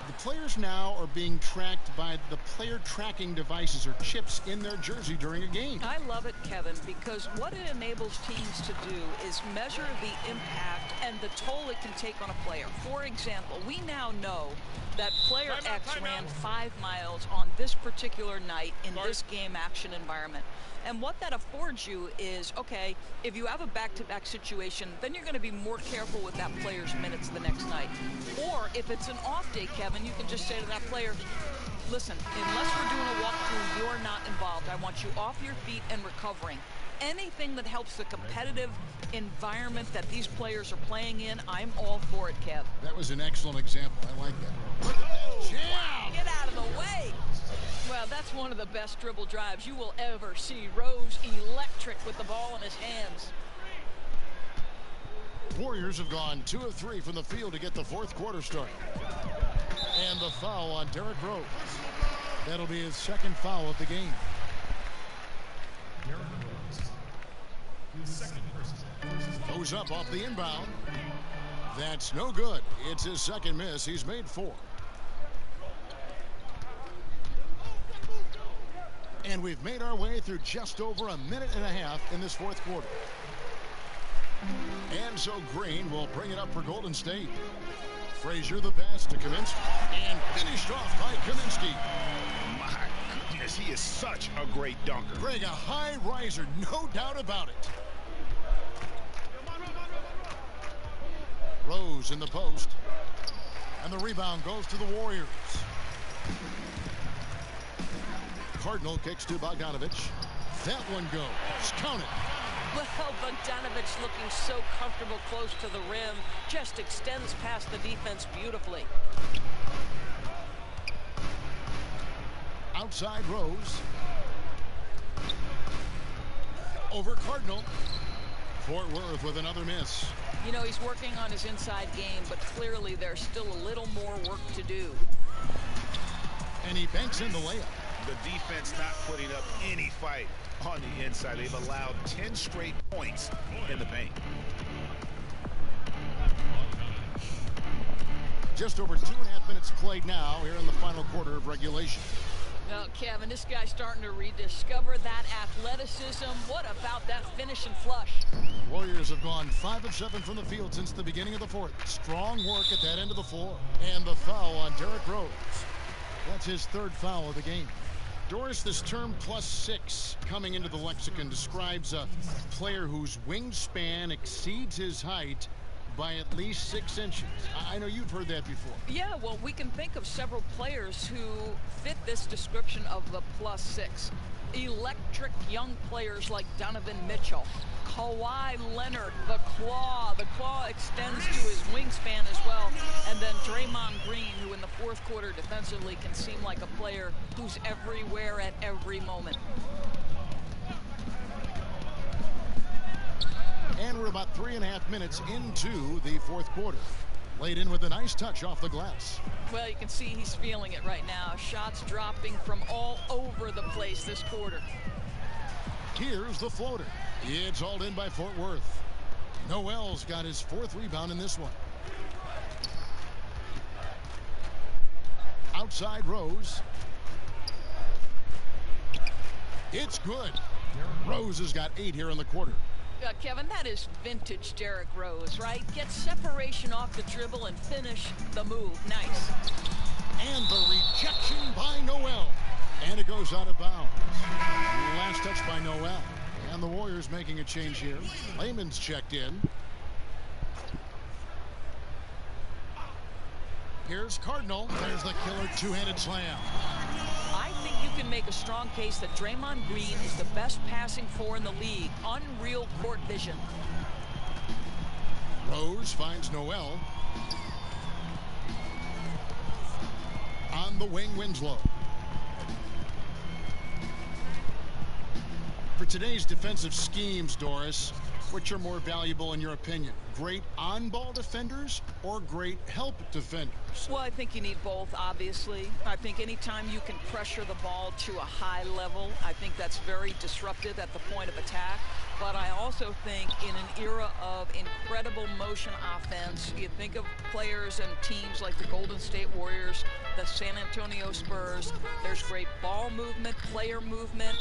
the players now are being tracked by the player tracking devices or chips in their jersey during a game. I love it, Kevin, because what it enables teams to do is measure the impact and the toll it can take on a player. For example, we now know that player X ran 5 miles on this particular night in this game action environment. And what that affords you is, okay, if you have a back-to-back situation, then you're going to be more careful with that player's minutes the next night. Or if it's an off day, Kevin, you can just say to that player, listen, unless we're doing a walkthrough, you're not involved. I want you off your feet and recovering. Anything that helps the competitive environment that these players are playing in, I'm all for it, Kev. That was an excellent example. I like that. Look at that jam! Wow, get out of the way! Well, that's one of the best dribble drives you will ever see. Rose electric with the ball in his hands. Warriors have gone 2 of 3 from the field to get the 4th quarter started. And the foul on Derrick Rose. That'll be his 2nd foul of the game. Goes up off the inbound. That's no good. It's his 2nd miss. He's made 4. And we've made our way through just over a minute and a half in this 4th quarter. And so Green will bring it up for Golden State. Frazier the pass to Kaminsky. And finished off by Kaminsky. My goodness, he is such a great dunker. Greg, a high riser, no doubt about it. Rose in the post. And the rebound goes to the Warriors. Cardinal kicks to Bogdanovich. That one goes. Count it. Well, Bogdanovich looking so comfortable close to the rim. Just extends past the defense beautifully. Outside Rose. Over Cardinal. Fort Worth with another miss. You know, he's working on his inside game, but clearly there's still a little more work to do. And he banks in the layup. The defense not putting up any fight on the inside. They've allowed 10 straight points in the paint. Just over 2.5 minutes played now here in the final quarter of regulation. Now, Kevin, this guy's starting to rediscover that athleticism. What about that finish and flush? Warriors have gone 5 of 7 from the field since the beginning of the 4th. Strong work at that end of the floor. And the foul on Derrick Rose. That's his 3rd foul of the game. Doris, this term +6 coming into the lexicon describes a player whose wingspan exceeds his height by at least 6 inches. I know you've heard that before. Yeah, well, we can think of several players who fit this description of the +6. Electric young players like Donovan Mitchell, Kawhi Leonard, the Claw. The Claw extends to his wingspan as well. And then Draymond Green, who in the 4th quarter defensively can seem like a player who's everywhere at every moment. And we're about 3.5 minutes into the 4th quarter. Laid in with a nice touch off the glass. Well, you can see he's feeling it right now. Shots dropping from all over the place this quarter. Here's the floater. It's hauled in by Fort Worth. Noel's got his 4th rebound in this one. Outside Rose. It's good. Rose has got 8 here in the quarter. Kevin, that is vintage Derrick Rose, right? Get separation off the dribble and finish the move. Nice. And the rejection by Noel. And it goes out of bounds. Last touch by Noel. And the Warriors making a change here. Layman's checked in. Here's Cardinal. There's the killer two-handed slam. I think you can make a strong case that Draymond Green is the best passing four in the league. Unreal court vision. Rose finds Noel. On the wing, Winslow. For today's defensive schemes, Doris, which are more valuable in your opinion? Great on-ball defenders or great help defenders? Well, I think you need both, obviously. I think anytime you can pressure the ball to a high level, I think that's very disruptive at the point of attack. But I also think in an era of incredible motion offense, you think of players and teams like the Golden State Warriors, the San Antonio Spurs, there's great ball movement, player movement,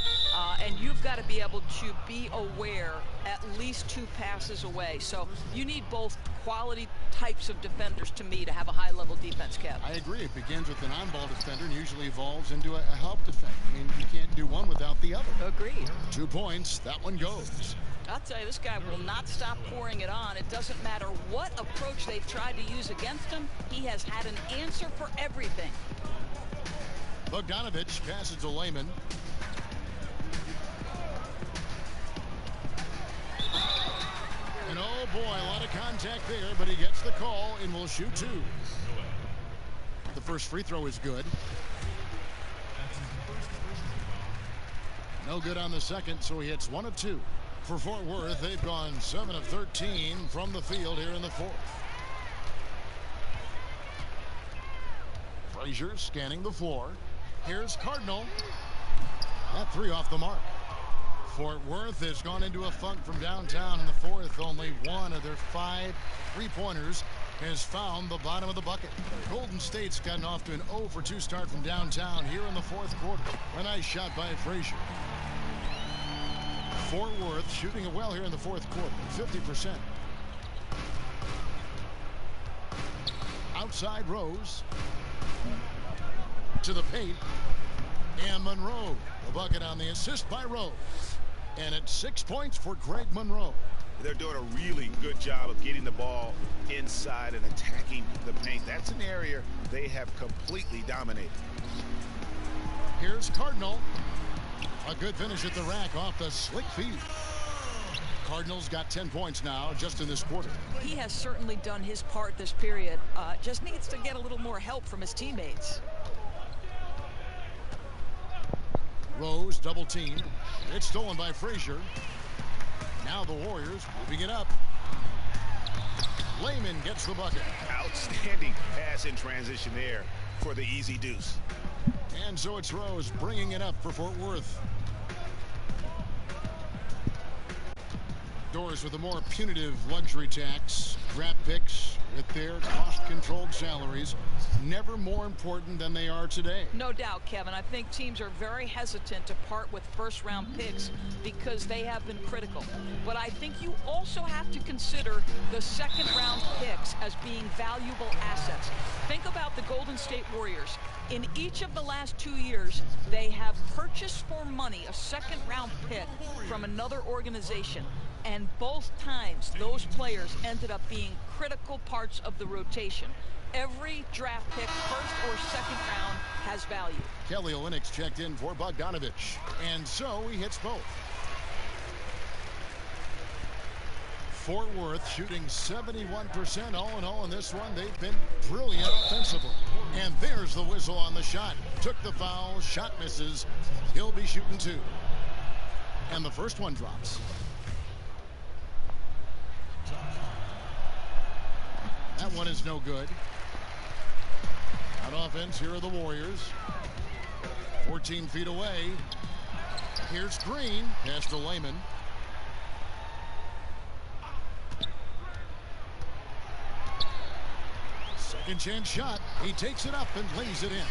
and you've got to be able to be aware at least 2 passes away. So you need both quality types of defenders, to me, to have a high-level defense, Kev. I agree. It begins with an on-ball defender and usually evolves into a help defender. I mean, you can't do one without the other. Agreed. 2 points. That one goes. I'll tell you, this guy will not stop pouring it on. It doesn't matter what approach they've tried to use against him. He has had an answer for everything. Bogdanovich passes to Layman. And oh boy, a lot of contact there, but he gets the call and will shoot 2. The first free throw is good. No good on the second, so he hits 1 of 2. For Fort Worth, they've gone 7 of 13 from the field here in the 4th. Frazier scanning the floor. Here's Cardinal. That 3 off the mark. Fort Worth has gone into a funk from downtown in the 4th. Only 1 of their 5 3-pointers has found the bottom of the bucket. Golden State's gotten off to an 0 for 2 start from downtown here in the 4th quarter. A nice shot by Frazier. Fort Worth shooting it well here in the 4th quarter, 50%. Outside Rose. To the paint. And Monroe. The bucket on the assist by Rose. And it's 6 points for Greg Monroe. They're doing a really good job of getting the ball inside and attacking the paint. That's an area they have completely dominated. Here's Cardinal. A good finish at the rack off the slick feed. Cardinals got 10 points now just in this quarter. He has certainly done his part this period. Just needs to get a little more help from his teammates. Rose double teamed. It's stolen by Frazier. Now the Warriors moving it up. Layman gets the bucket. Outstanding pass in transition there for the easy deuce. And so it's Rose bringing it up for Fort Worth. Doors with a more punitive luxury tax. Draft picks with their cost-controlled salaries never more important than they are today. No doubt, Kevin. I think teams are very hesitant to part with first-round picks because they have been critical. But I think you also have to consider the second-round picks as being valuable assets. Think about the Golden State Warriors. In each of the last 2 years, they have purchased for money a second-round pick from another organization. And both times, those players ended up being critical parts of the rotation. Every draft pick, first or second round, has value. Kelly Olynyk checked in for Bogdanovich. And so he hits both. Fort Worth shooting 71% all in all in this one. They've been brilliant offensively. And there's the whistle on the shot. Took the foul, shot misses. He'll be shooting 2. And the first one drops. That one is no good. On offense, here are the Warriors. 14 feet away. Here's Green. Pass to Lehman. Second chance shot. He takes it up and lays it in.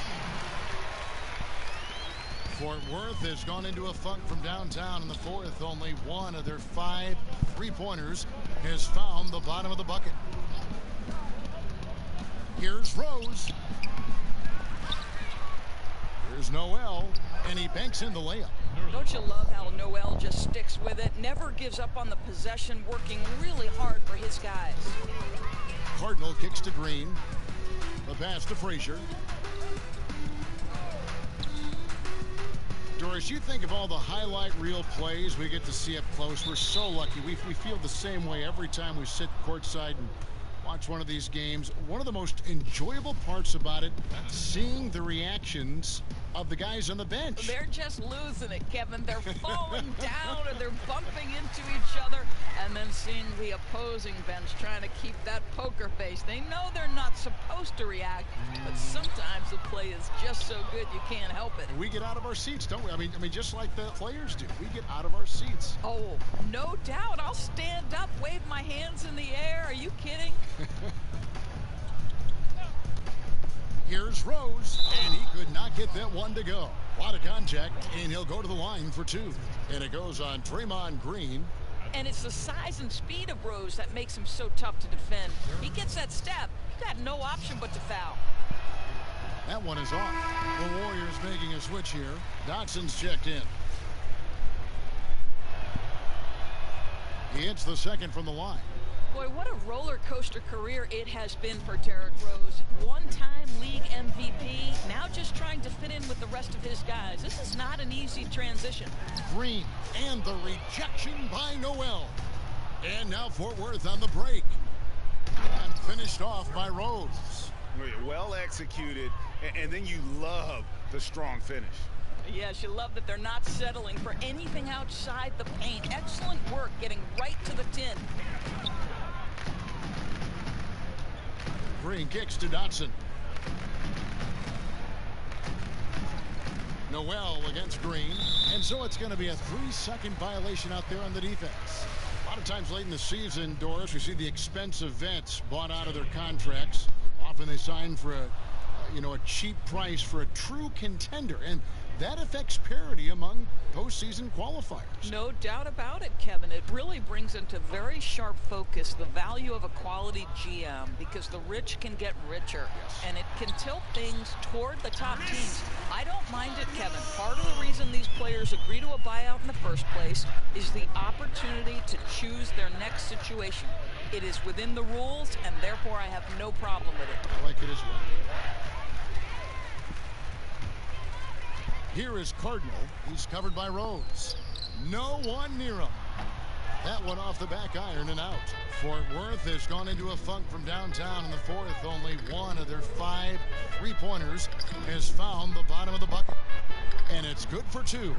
Fort Worth has gone into a funk from downtown in the fourth. Only one of their 5 3-pointers has found the bottom of the bucket. Here's Rose. Here's Noel, and he banks in the layup. Don't you love how Noel just sticks with it, never gives up on the possession, working really hard for his guys. Cardinal kicks to Green. The pass to Frazier. Doris, you think of all the highlight reel plays we get to see up close. We're so lucky. We feel the same way every time we sit courtside and watch one of these games. One of the most enjoyable parts about it, seeing the reactions of the guys on the bench. They're just losing it, Kevin. They're falling down or they're bumping into each other, and then seeing the opposing bench trying to keep that poker face. They know they're not supposed to react, but sometimes the play is just so good you can't help it. We get out of our seats, don't we? I mean, just like the players do. We get out of our seats. Oh, no doubt. I'll stand up, wave my hands in the air. Are you kidding? Here's Rose, and he could not get that one to go. A lot of contact, and he'll go to the line for 2. And it goes on Draymond Green. And it's the size and speed of Rose that makes him so tough to defend. He gets that step. He got no option but to foul. That one is off. The Warriors making a switch here. Dotson's checked in. He hits the second from the line. Boy, what a roller coaster career it has been for Derrick Rose. One-time league MVP, now just trying to fit in with the rest of his guys. This is not an easy transition. Green, and the rejection by Noel. And now Fort Worth on the break. And finished off by Rose. Well executed, and then you love the strong finish. Yes, you love that they're not settling for anything outside the paint. Excellent work getting right to the tin. Green kicks to Dotson. Noel against Green. And so it's going to be a 3-second violation out there on the defense. A lot of times late in the season, Doris, we see the expensive vets bought out of their contracts. Often they sign for a cheap price for a true contender. And that affects parity among postseason qualifiers. No doubt about it, Kevin. It really brings into very sharp focus the value of a quality GM, because the rich can get richer, and it can tilt things toward the top teams. I don't mind it, Kevin. Part of the reason these players agree to a buyout in the first place is the opportunity to choose their next situation. It is within the rules, and therefore I have no problem with it. I like it as well. Here is Cardinal. He's covered by Rose. No one near him. That one off the back iron and out. Fort Worth has gone into a funk from downtown in the fourth. Only one of their 5 3-pointers has found the bottom of the bucket. And it's good for 2.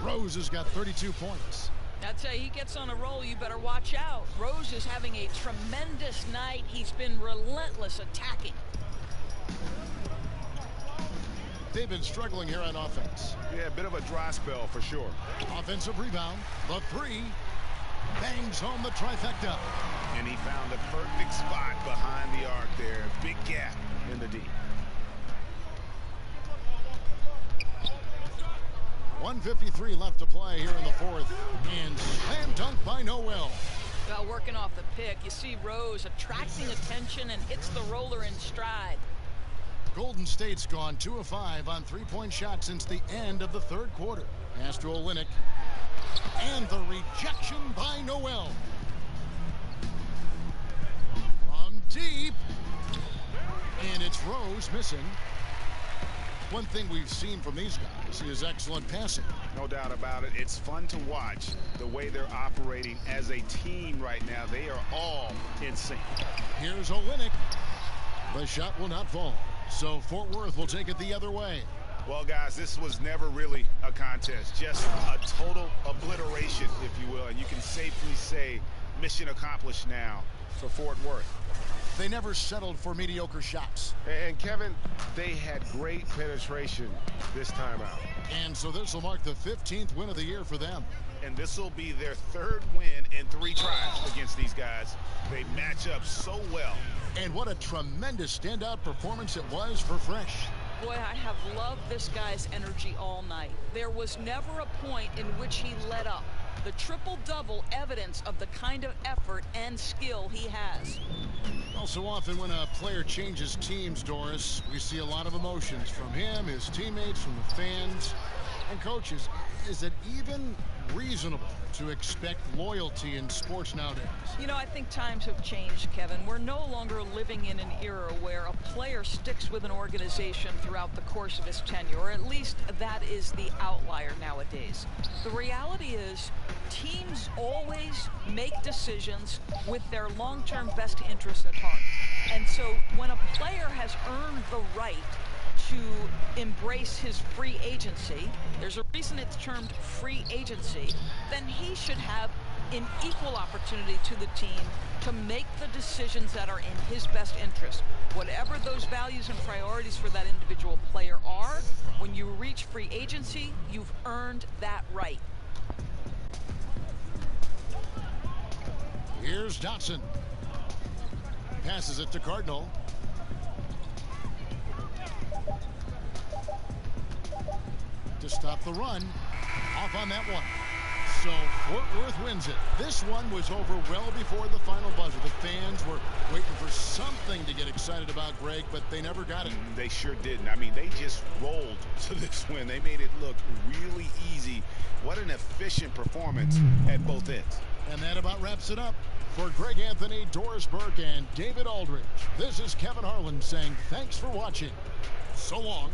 Rose has got 32 points. I'd say he gets on a roll, you better watch out. Rose is having a tremendous night. He's been relentless attacking. They've been struggling here on offense. Yeah, a bit of a dry spell for sure. Offensive rebound. The 3 bangs home the trifecta. And he found the perfect spot behind the arc there. Big gap in the D. 1:53 left to play here in the fourth. And slam dunk by Noel. Well, working off the pick, you see Rose attracting attention and hits the roller in stride. Golden State's gone 2 of 5 on 3-point shots since the end of the third quarter. Pass to Olynyk. And the rejection by Noel. From deep. And it's Rose missing. One thing we've seen from these guys is excellent passing. No doubt about it. It's fun to watch the way they're operating as a team right now. They are all in sync. Here's Olynyk. The shot will not fall. So Fort Worth will take it the other way. Well, guys, this was never really a contest. Just a total obliteration, if you will. And you can safely say mission accomplished now for Fort Worth. They never settled for mediocre shots. And Kevin, they had great penetration this time out. And so this will mark the 15th win of the year for them. And this will be their 3rd win in 3 tries against these guys. They match up so well. And what a tremendous standout performance it was for Fresh. Boy, I have loved this guy's energy all night. There was never a point in which he let up. The triple-double evidence of the kind of effort and skill he has. Well, so often when a player changes teams, Doris, we see a lot of emotions from him, his teammates, from the fans and coaches. Is it even reasonable to expect loyalty in sports nowadays? You know, I think times have changed, Kevin. We're no longer living in an era where a player sticks with an organization throughout the course of his tenure, or at least that is the outlier nowadays. The reality is teams always make decisions with their long-term best interests at heart. And so when a player has earned the right to embrace his free agency, there's a reason it's termed free agency, then he should have an equal opportunity to the team to make the decisions that are in his best interest. Whatever those values and priorities for that individual player are, when you reach free agency, you've earned that right. Here's Dotson. Passes it to Cardinal. To stop the run. Off on that one. So Fort Worth wins it. This one was over well before the final buzzer. The fans were waiting for something to get excited about, Greg, but they never got it. They sure didn't. I mean, they just rolled to this win. They made it look really easy. What an efficient performance at both ends. And that about wraps it up. For Greg Anthony, Doris Burke, and David Aldridge, this is Kevin Harlan saying thanks for watching. So long.